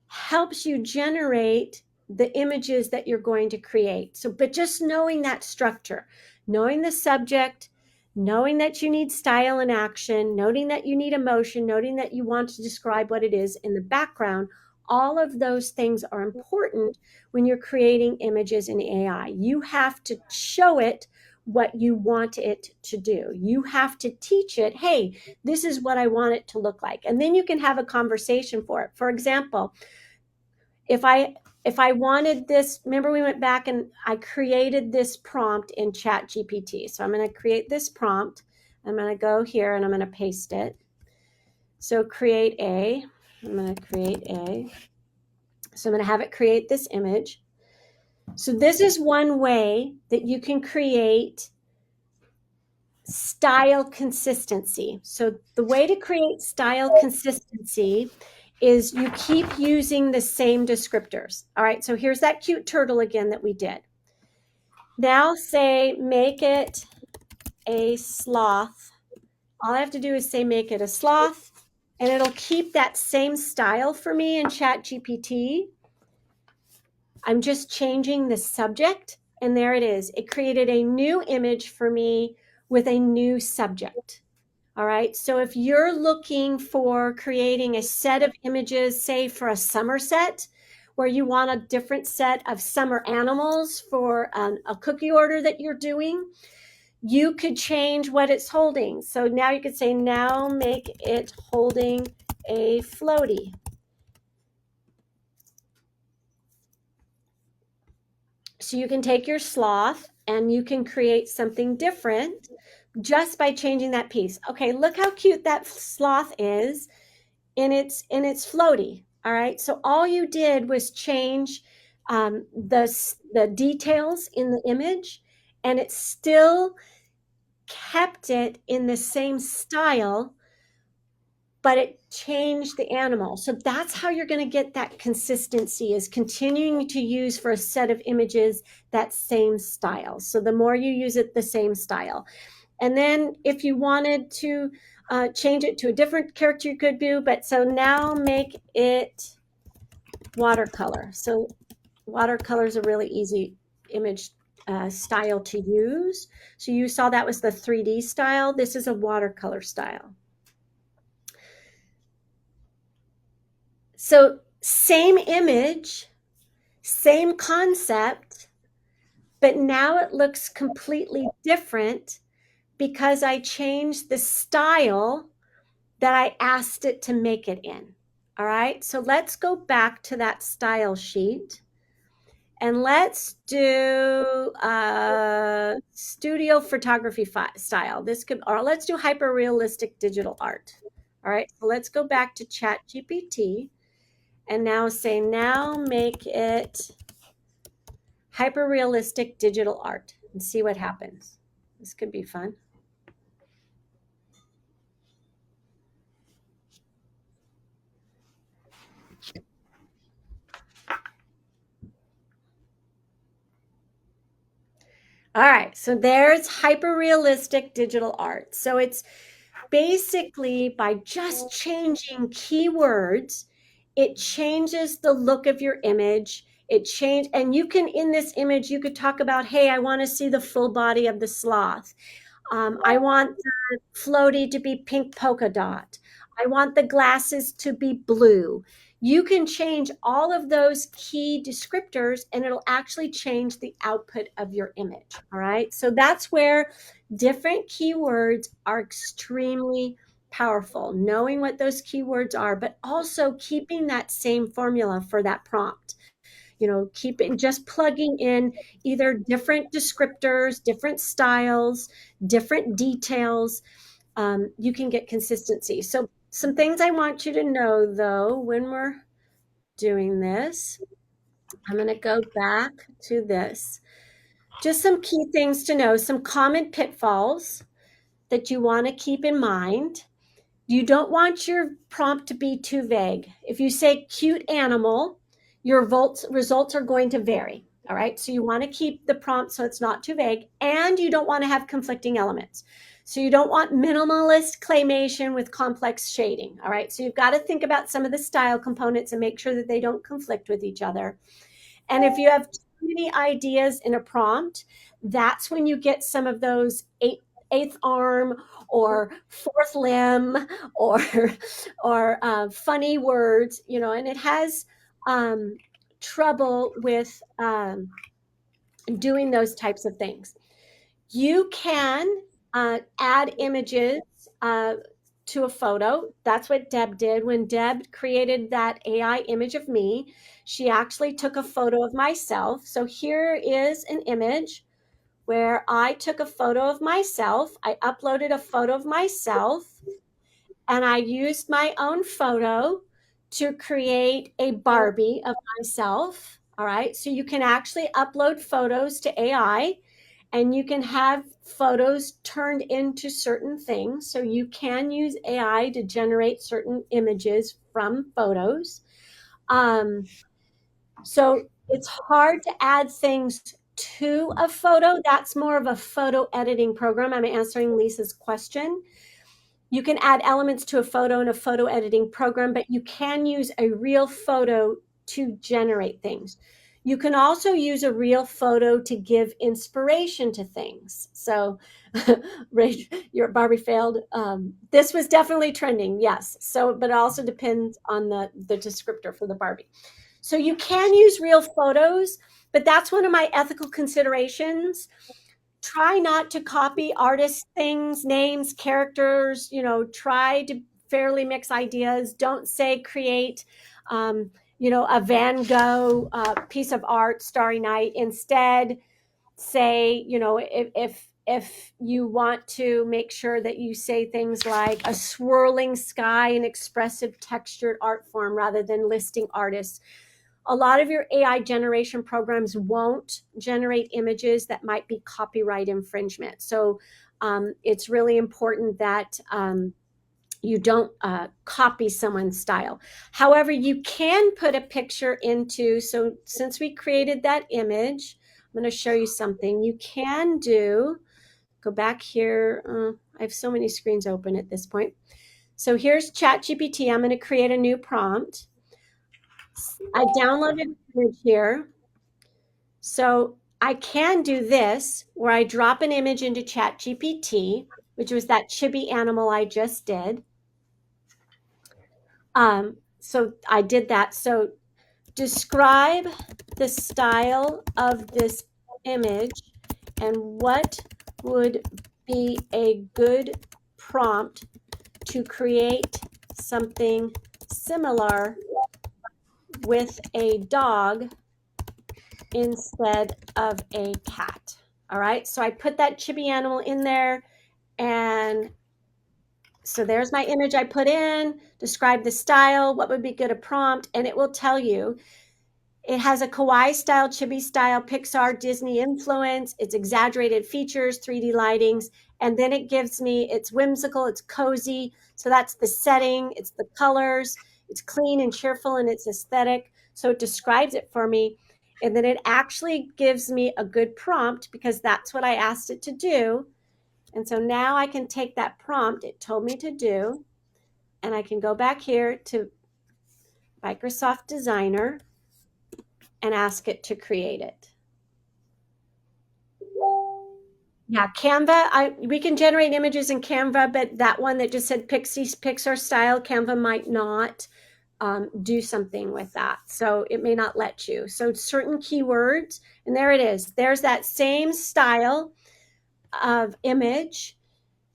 helps you generate the images that you're going to create. So, but just knowing that structure, knowing the subject, knowing that you need style and action, noting that you need emotion, noting that you want to describe what it is in the background, all of those things are important when you're creating images in AI. You have to show it what you want it to do. You have to teach it, hey, this is what I want it to look like. And then you can have a conversation for it. For example, if I wanted this, remember we went back and I created this prompt in ChatGPT. So I'm going to create this prompt. I'm going to go here and I'm going to paste it. So I'm going to create a, So I'm going to have it create this image. So this is one way that you can create style consistency. So the way to create style consistency is you keep using the same descriptors. All right, so here's that cute turtle again that we did. Now say make it a sloth. All I have to do is say make it a sloth, and it'll keep that same style for me in ChatGPT. I'm just changing the subject, and there it is. It created a new image for me with a new subject. All right, so if you're looking for creating a set of images, say for a summer set, where you want a different set of summer animals for a cookie order that you're doing, you could change what it's holding. So now you could say, now make it holding a floaty. So you can take your sloth and you can create something different just by changing that piece. Okay, look how cute that sloth is in its floaty. All right, so all you did was change the details in the image, and it still kept it in the same style, but it changed the animal. So that's how you're going to get that consistency, is continuing to use for a set of images that same style. So the more you use it, the same style. And then if you wanted to change it to a different character, you could do, but so now make it watercolor. So watercolor is a really easy image style to use. So you saw that was the 3D style. This is a watercolor style. So same image, same concept, but now it looks completely different because I changed the style that I asked it to make it in. All right, so let's go back to that style sheet and let's do studio photography style. This could, or let's do hyper realistic digital art. All right, so let's go back to ChatGPT and now say, now make it hyper realistic digital art, and see what happens. This could be fun. All right, so there's hyper realistic digital art. So it's basically by just changing keywords, it changes the look of your image. And you can, in this image, you could talk about, hey, I want to see the full body of the sloth. I want the floaty to be pink polka dot. I want the glasses to be blue. You can change all of those key descriptors and it'll actually change the output of your image. All right. So that's where different keywords are extremely powerful, knowing what those keywords are, but also keeping that same formula for that prompt. Keeping, just plugging in either different descriptors, different styles, different details. You can get consistency. So some things I want you to know, though, when we're doing this, I'm going to go back to this. Just some key things to know, some common pitfalls that you want to keep in mind. You don't want your prompt to be too vague. If you say cute animal, your results are going to vary. All right. So you want to keep the prompt so it's not too vague, and you don't want to have conflicting elements. So you don't want minimalist claymation with complex shading. All right. So you've got to think about some of the style components and make sure that they don't conflict with each other. And if you have too many ideas in a prompt, that's when you get some of those eighth arm or fourth limb or funny words, and it has trouble with doing those types of things. You can add images to a photo. That's what Deb did. When Deb created that AI image of me, she actually took a photo of myself. So here is an image where I took a photo of myself. I uploaded a photo of myself and I used my own photo to create a Barbie of myself. All right. So you can actually upload photos to AI and you can have photos turned into certain things. So you can use AI to generate certain images from photos. So it's hard to add things to a photo. That's more of a photo editing program. I'm answering Lisa's question. You can add elements to a photo in a photo editing program, but you can use a real photo to generate things. You can also use a real photo to give inspiration to things. So, your Barbie failed. This was definitely trending, yes. So, but it also depends on the descriptor for the Barbie. So you can use real photos, but that's one of my ethical considerations. Try not to copy artists' things, names, characters, try to fairly mix ideas. Don't say create, a Van Gogh piece of art, Starry Night. Instead, say, if you want to make sure that you say things like a swirling sky, an expressive textured art form, rather than listing artists. A lot of your AI generation programs won't generate images that might be copyright infringement. So it's really important that you don't copy someone's style. However, you can put a picture into, so since we created that image, I'm going to show you something you can do. Go back here. I have so many screens open at this point. So here's ChatGPT. I'm going to create a new prompt. I downloaded an image here. So I can do this where I drop an image into ChatGPT, which was that chibi animal I just did. So I did that. So describe the style of this image and what would be a good prompt to create something similar with a dog instead of a cat. All right, so I put that chibi animal in there, and so there's my image I put in. Describe the style, what would be good a prompt, and it will tell you. It has a kawaii style, chibi style, Pixar, Disney influence, it's exaggerated features, 3D lightings, and then it gives me, it's whimsical, it's cozy. So that's the setting, it's the colors, it's clean and cheerful, and it's aesthetic. So it describes it for me. And then it actually gives me a good prompt because that's what I asked it to do. And so now I can take that prompt it told me to do, and I can go back here to Microsoft Designer and ask it to create it. Yeah, Canva, we can generate images in Canva, but that one that just said Pixar style, Canva might not do something with that. So it may not let you. So certain keywords, and there it is. There's that same style of image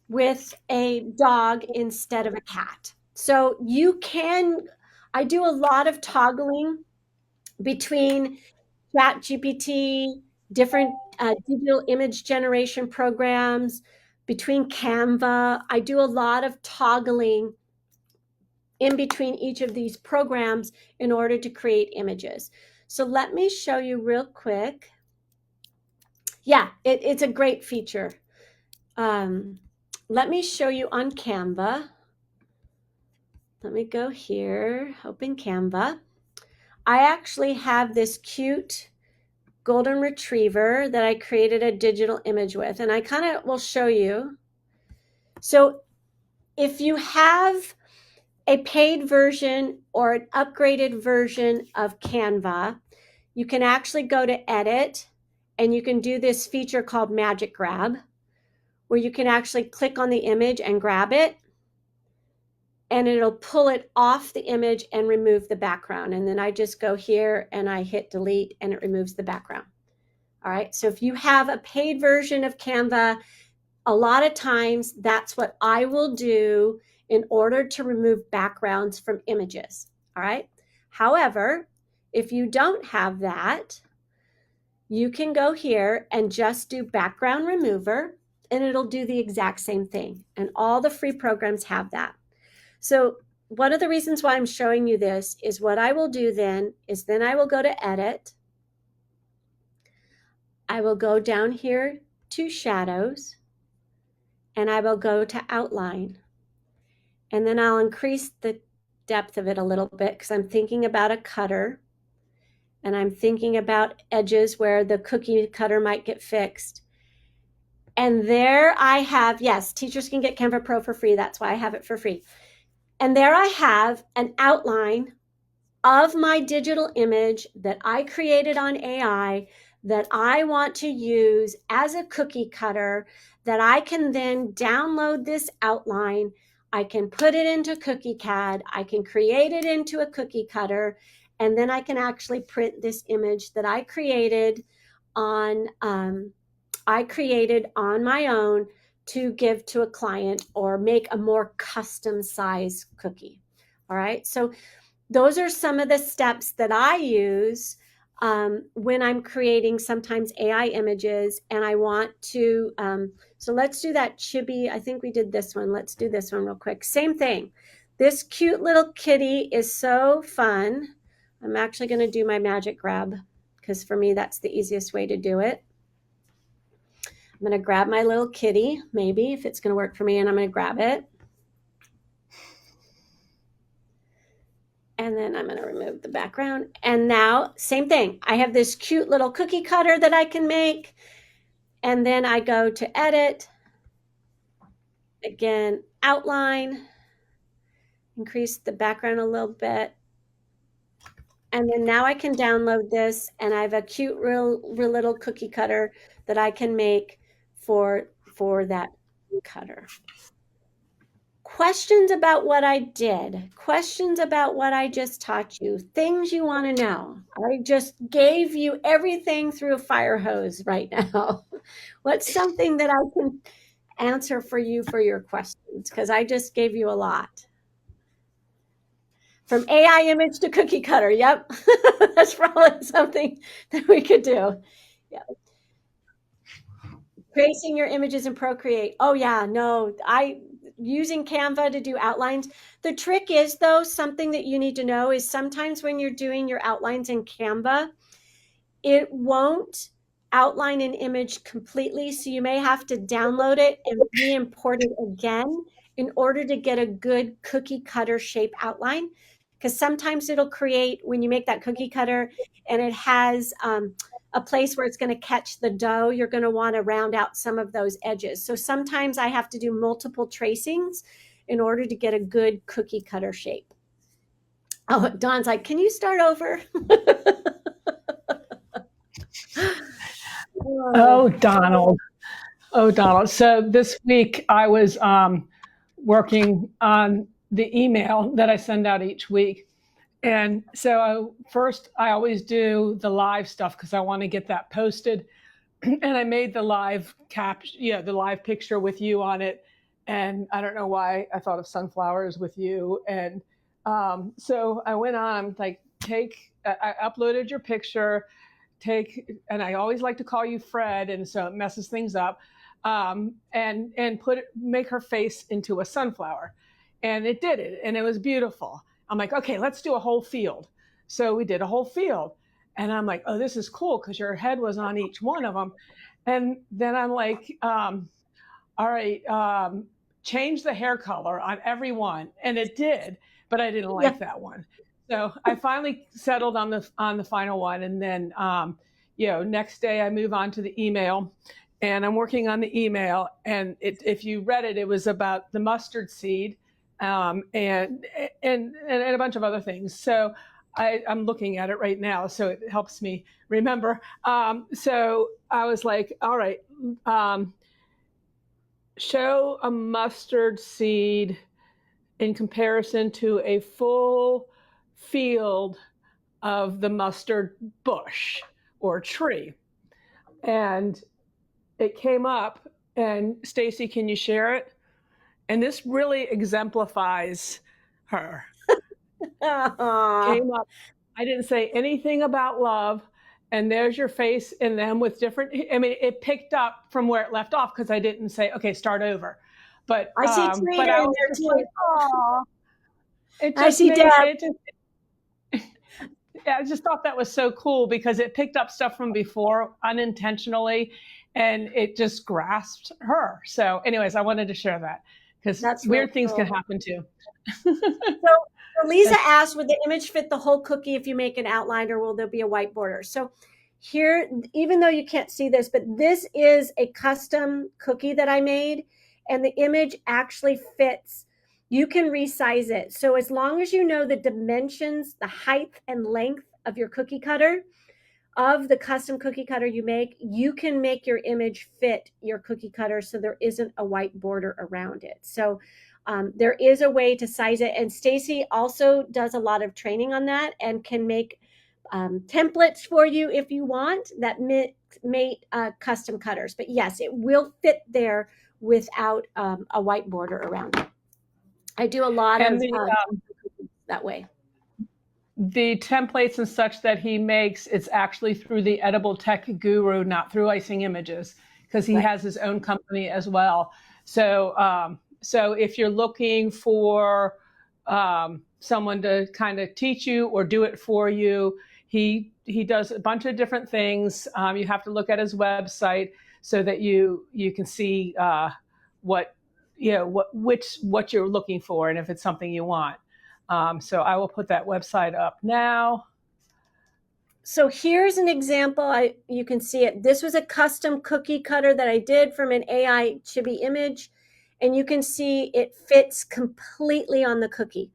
with a dog instead of a cat. So you can, I do a lot of toggling between ChatGPT, different digital image generation programs, between Canva. I do a lot of toggling in between each of these programs in order to create images. So let me show you real quick. Yeah, it's a great feature. Let me show you on Canva. Let me go here, open Canva. I actually have this cute golden retriever that I created a digital image with, and I kind of will show you. So if you have a paid version or an upgraded version of Canva, you can actually go to edit and you can do this feature called Magic Grab, where you can actually click on the image and grab it, and it'll pull it off the image and remove the background. And then I just go here and I hit delete and it removes the background. All right, so if you have a paid version of Canva, a lot of times that's what I will do in order to remove backgrounds from images. All right. However, if you don't have that, you can go here and just do background remover, and it'll do the exact same thing. And all the free programs have that. So one of the reasons why I'm showing you this is what I will do then is then I will go to edit. I will go down here to shadows and I will go to outline. And then I'll increase the depth of it a little bit because I'm thinking about a cutter and I'm thinking about edges where the cookie cutter might get fixed. And there I have, yes, teachers can get Canva Pro for free. That's why I have it for free. And there I have an outline of my digital image that I created on AI that I want to use as a cookie cutter, that I can then download this outline. I can put it into CookieCAD. I can create it into a cookie cutter, and then I can actually print this image that I created on my own to give to a client or make a more custom size cookie. All right. So those are some of the steps that I use when I'm creating sometimes AI images and I want to, so let's do that chibi. I think we did this one. Let's do this one real quick. Same thing. This cute little kitty is so fun. I'm actually going to do my magic grab because for me, that's the easiest way to do it. I'm going to grab my little kitty, maybe if it's going to work for me, and I'm going to grab it. And then I'm going to remove the background. And now, same thing. I have this cute little cookie cutter that I can make. And then I go to edit. Again, outline. Increase the background a little bit. And then now I can download this. And I have a cute real little cookie cutter that I can make for that cutter. Questions about what I did, questions about what I just taught you, things you want to know. I just gave you everything through a fire hose right now. What's something that I can answer for you for your questions? Because I just gave you a lot. From AI image to cookie cutter. Yep. That's probably something that we could do. Yeah. Tracing your images in Procreate. Oh yeah, no, using Canva to do outlines. The trick is though, something that you need to know is sometimes when you're doing your outlines in Canva, it won't outline an image completely. So you may have to download it and re-import it again in order to get a good cookie cutter shape outline. Because sometimes it'll create, when you make that cookie cutter and it has a place where it's going to catch the dough, you're going to want to round out some of those edges. So sometimes I have to do multiple tracings in order to get a good cookie cutter shape. Oh, Dawn's like, can you start over? Oh, Donald. Oh, Donald. So this week I was working on the email that I send out each week. And so first I always do the live stuff because I want to get that posted. And I made the live the live picture with you on it. And I don't know why I thought of sunflowers with you. And so I went on, like, I uploaded your picture, and I always like to call you Fred, and so it messes things up. And make her face into a sunflower, and it did it, and it was beautiful. I'm like, okay, let's do a whole field. So we did a whole field, and I'm like, oh, this is cool because your head was on each one of them. And then I'm like, all right, change the hair color on every one, and it did, but I didn't like that one. So I finally settled on the final one, and then next day I move on to the email, and I'm working on the email. And if you read it, it was about the mustard seed, and a bunch of other things. So I'm looking at it right now, so it helps me remember. So I was like, all right, show a mustard seed in comparison to a full field of the mustard bush or tree. And it came up, and Stacy, can you share it? And this really exemplifies her. Came up. I didn't say anything about love, and there's your face in them with different, I mean, it picked up from where it left off because I didn't say, okay, start over. But I see Trina in there too. Like, It I just see made Deb. it just, yeah, I just thought that was so cool because it picked up stuff from before unintentionally and it just grasped her. So, anyways, I wanted to share that because That's really weird things can cool. happen too. So Lisa asked, would the image fit the whole cookie if you make an outline, or will there be a white border? So here, even though you can't see this, but this is a custom cookie that I made, and the image actually fits. You can resize it. So as long as you know the dimensions, the height and length of your cookie cutter, of the custom cookie cutter you make, you can make your image fit your cookie cutter so there isn't a white border around it. So there is a way to size it. And Stacy also does a lot of training on that and can make templates for you if you want that made custom cutters. But yes, it will fit there without a white border around it. I do a lot And of that way. the templates and such that he makes, it's actually through the Edible Tech Guru, not through Icing Images, because he has his own company as well. So, so if you're looking for someone to kind of teach you or do it for you, he does a bunch of different things. You have to look at his website so that you can see what you're looking for and if it's something you want. So I will put that website up now. So here's an example. You can see it. This was a custom cookie cutter that I did from an AI chibi image. And you can see it fits completely on the cookie,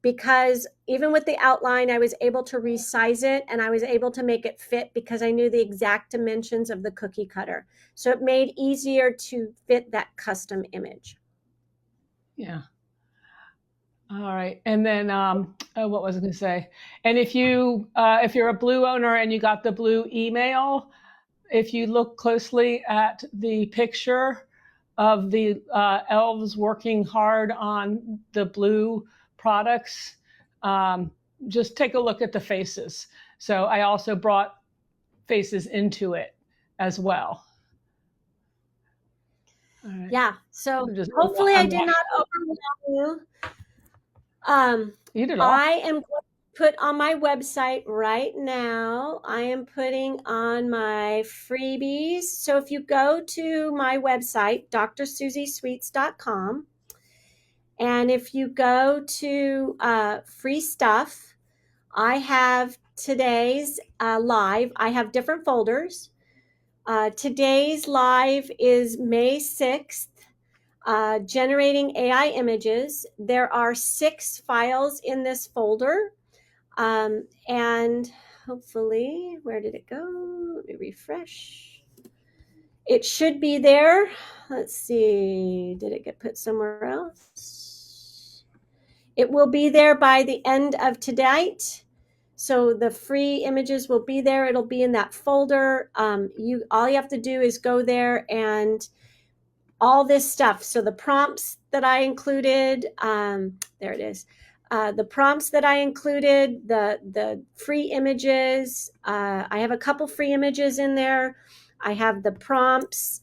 because even with the outline, I was able to resize it and I was able to make it fit because I knew the exact dimensions of the cookie cutter. So it made easier to fit that custom image. Yeah. All right. And then what was I going to say? And if you're a Blue owner and you got the Blue email, if you look closely at the picture of the elves working hard on the Blue products, just take a look at the faces. So I also brought faces into it as well. Right. Yeah. So hopefully I did not overwhelm you. You did I am going to put on my website right now, I am putting on my freebies. So if you go to my website, drsusiesweets.com, and if you go to free stuff, I have today's live. I have different folders. Today's live is May 6th. Generating AI images. There are 6 files in this folder. And hopefully, where did it go? Let me refresh. It should be there. Let's see. Did it get put somewhere else? It will be there by the end of tonight. So the free images will be there. It'll be in that folder. All you have to do is go there and all this stuff. So the prompts that I included, there it is. The prompts that I included, the free images. I have a couple free images in there. I have the prompts,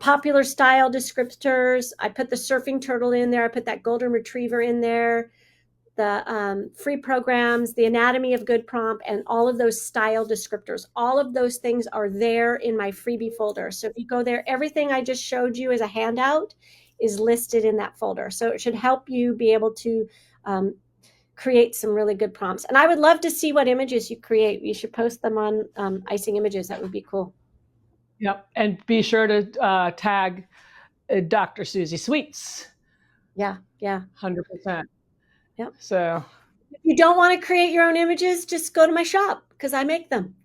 popular style descriptors. I put the surfing turtle in there. I put that golden retriever in there. The free programs, the anatomy of good prompt, and all of those style descriptors. All of those things are there in my freebie folder. So if you go there, everything I just showed you as a handout is listed in that folder. So it should help you be able to create some really good prompts. And I would love to see what images you create. You should post them on Icing Images. That would be cool. Yep. And be sure to tag Dr. Susie Sweets. Yeah. 100%. Yep. So if you don't want to create your own images, just go to my shop because I make them.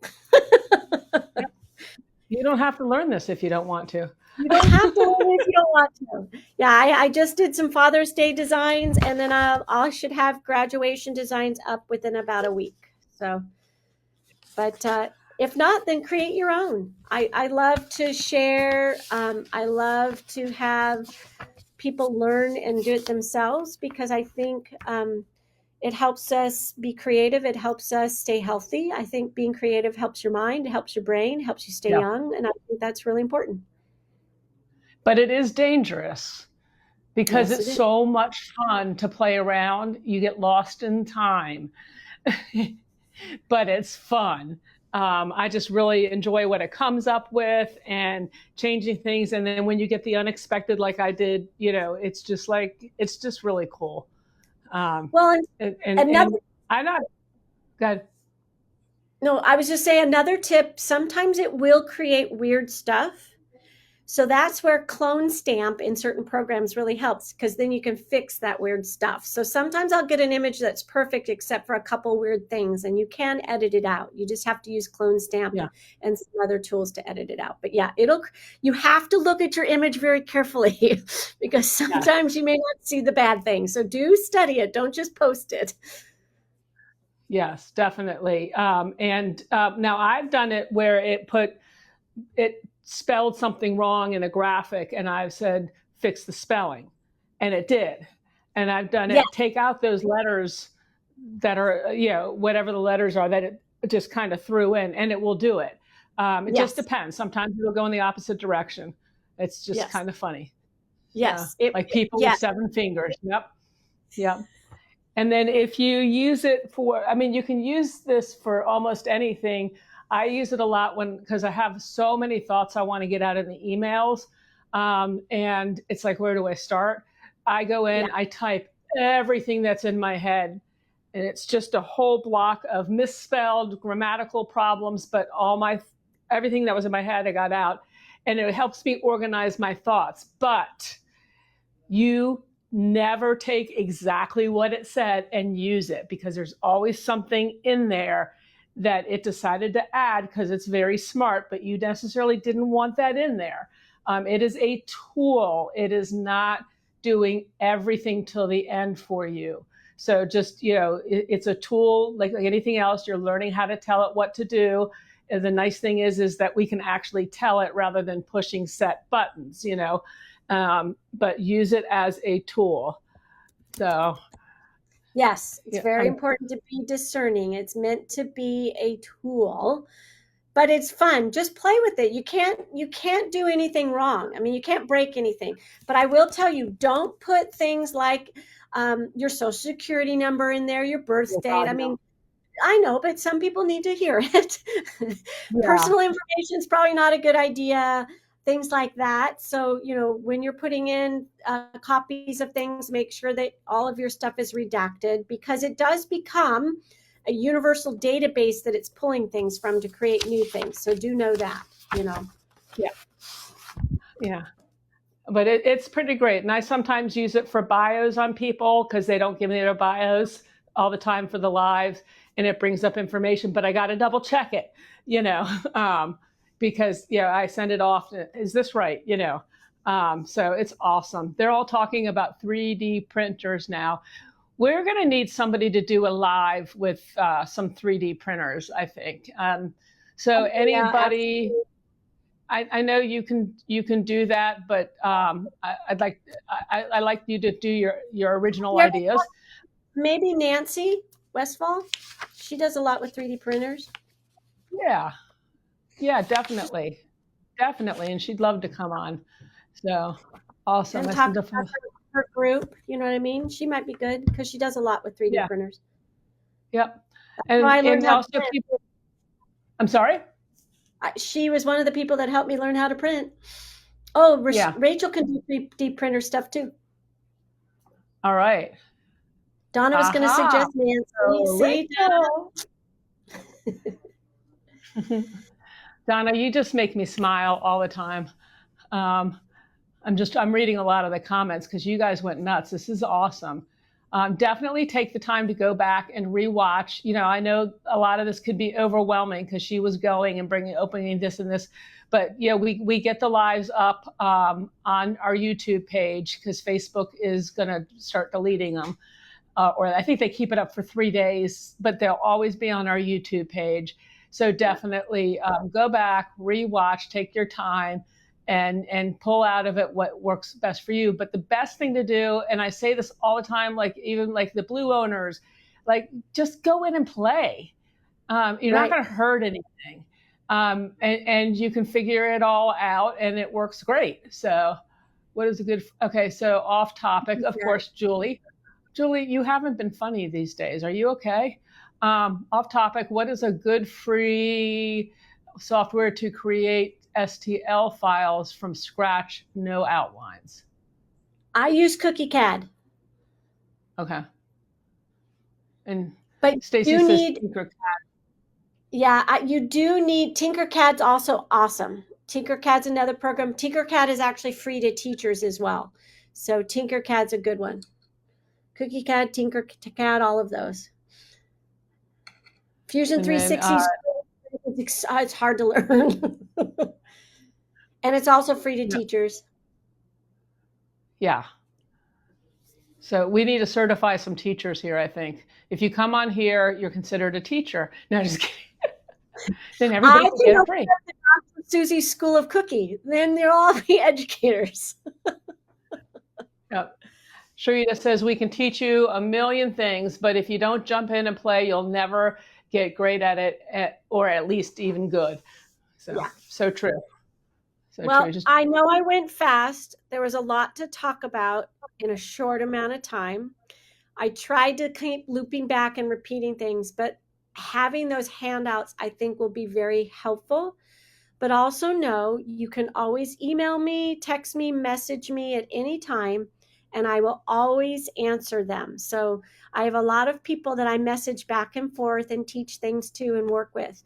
You don't have to learn this if you don't want to. You don't have to learn if you don't want to. Yeah, I just did some Father's Day designs, and then I should have graduation designs up within about a week. So, but if not, then create your own. I love to share. I love to have people learn and do it themselves because I think it helps us be creative. It helps us stay healthy. I think being creative helps your mind, helps your brain, helps you stay young. And I think that's really important. But it is dangerous. because Yes, it's it is. so much fun to play around. You get lost in time, but it's fun. I just really enjoy what it comes up with and changing things. And then when you get the unexpected, like I did, it's just really cool. Um, Well, and another I'm not good. no, I was just saying another tip. Sometimes it will create weird stuff. So that's where clone stamp in certain programs really helps because then you can fix that weird stuff. So sometimes I'll get an image that's perfect except for a couple weird things and you can edit it out. You just have to use clone stamp Yeah. and some other tools to edit it out. But yeah, you have to look at your image very carefully because Yeah. sometimes you may not see the bad thing. So do study it. Don't just post it. Yes, definitely. And now I've done it where it spelled something wrong in a graphic, and I've said fix the spelling, and it did. And I've done Yeah. it take out those letters that are whatever the letters are that it just kind of threw in, and it will do it. It just Yes. depends. Sometimes it'll go in the opposite direction. It's just Yes. kind of funny. Yeah, Yes. like people with Yeah. 7 fingers. Yep. Yep. And then if you use it for, I mean, you can use this for almost anything. I use it a lot because I have so many thoughts I want to get out of the emails. And it's like, where do I start? I go in, Yeah. I type everything that's in my head. And it's just a whole block of misspelled grammatical problems, but everything that was in my head, I got out. And it helps me organize my thoughts. But you never take exactly what it said and use it because there's always something in there that it decided to add because it's very smart, but you necessarily didn't want that in there. It is a tool. It is not doing everything till the end for you. So just, it's a tool like anything else. You're learning how to tell it what to do. And the nice thing is that we can actually tell it rather than pushing set buttons, but use it as a tool. So Yes, it's yeah, very important to be discerning. It's meant to be a tool, but it's fun. Just play with it. You can't do anything wrong. I mean, you can't break anything. But I will tell you, don't put things like your social security number in there, your birth oh date. God, I no. mean, I know, but some people need to hear it. Yeah, Personal information is probably not a good idea, things like that. So, when you're putting in copies of things, make sure that all of your stuff is redacted because it does become a universal database that it's pulling things from to create new things. So, do know that. yeah, yeah. But it's pretty great. And I sometimes use it for bios on people because they don't give me their bios all the time for the lives, and it brings up information. But I got to double check it, because I send it off. Is this right? So it's awesome. They're all talking about 3D printers now. We're going to need somebody to do a live with some 3D printers, I think. So Yeah, anybody. absolutely. I know you can do that, but I like you to do your original Yeah, ideas. maybe Nancy Westfall. She does a lot with 3D printers. Yeah, yeah, definitely, and she'd love to come on. So awesome! And I talk sent a about her group. You know what I mean? She might be good because she does a lot with 3D yeah, printers. yep, So I learned and how to also print. people. I'm sorry. She was one of the people that helped me learn how to print. Oh, Yeah. Rachel can do 3D printer stuff too. All right. Donna was going to Aha. suggest Nancy. So See, Rachel. Donna, you just make me smile all the time. Um, I'm reading a lot of the comments because you guys went nuts. This is awesome. Definitely take the time to go back and rewatch. I know a lot of this could be overwhelming because she was going and opening this and this, but we get the lives up on our YouTube page because Facebook is going to start deleting them, or I think they keep it up for 3 days, but they'll always be on our YouTube page. So definitely go back, rewatch, take your time, and pull out of it what works best for you. But the best thing to do, and I say this all the time, like even like the Blue owners, like just go in and play. You're not right. going to hurt anything, and you can figure it all out, and it works great. So What is a good, okay, so off topic, of course, Julie. Julie, you haven't been funny these days. Are you okay? Off topic, what is a good free software to create STL files from scratch, no outlines? I use CookieCAD, Okay. And but Stacy you says need, Tinkercad. yeah, you do need, Tinkercad's also awesome. Tinkercad's another program. Tinkercad is actually free to teachers as well. So Tinkercad's a good one. CookieCAD, Tinkercad, all of those. Fusion And then 360, it's hard to learn. And it's also free to teachers. yeah. So we need to certify some teachers here, I think. If you come on here, you're considered a teacher. No, just kidding. Then everybody can get it free. Susie's School of Cookie. Then they'll all be educators. Yep. Sharita says we can teach you a million things, but if you don't jump in and play, you'll never get great at it, or at least even good. So, yeah. So true. So well, true. I know I went fast. There was a lot to talk about in a short amount of time. I tried to keep looping back and repeating things, but having those handouts, I think, will be very helpful. But also know you can always email me, text me, message me at any time, and I will always answer them. So I have a lot of people that I message back and forth and teach things to and work with.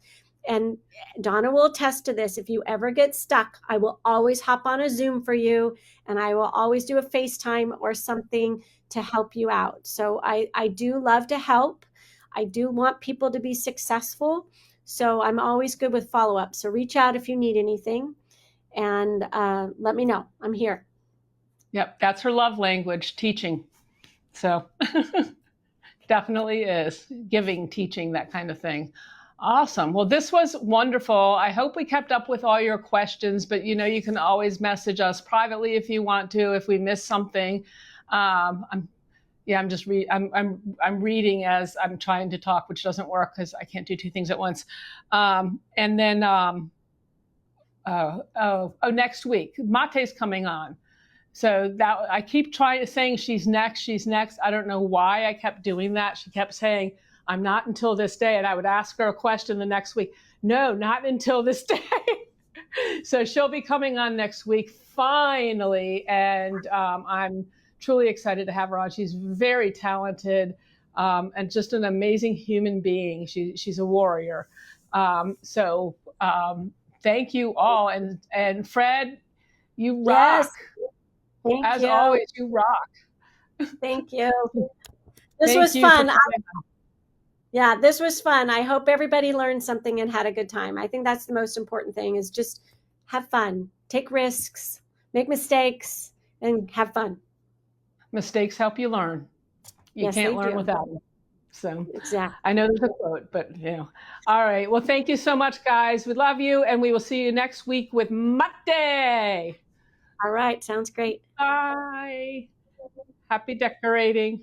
And Donna will attest to this. If you ever get stuck, I will always hop on a Zoom for you, and I will always do a FaceTime or something to help you out. So I do love to help. I do want people to be successful. So I'm always good with follow-up. So reach out if you need anything, and let me know. I'm here. Yep, that's her love language, teaching. So definitely is giving, teaching, that kind of thing. Awesome. Well, this was wonderful. I hope we kept up with all your questions, but you can always message us privately if you want to, if we miss something. I'm reading as I'm trying to talk, which doesn't work because I can't do two things at once. And then, next week, Mate's coming on. So that I keep saying she's next. I don't know why I kept doing that. She kept saying, I'm not until this day. And I would ask her a question the next week. No, not until this day. So she'll be coming on next week, finally. And I'm truly excited to have her on. She's very talented and just an amazing human being. She's a warrior. So thank you all. And Fred, you rock. Yes. As always, you rock. Thank you. This was fun. Yeah, this was fun. I hope everybody learned something and had a good time. I think that's the most important thing, is just have fun, take risks, make mistakes, and have fun. Mistakes help you learn. You can't learn without them. So exactly. I know there's a quote, but All right. Well, thank you so much, guys. We love you, and we will see you next week with Mate. All right. Sounds great. Bye. Happy decorating.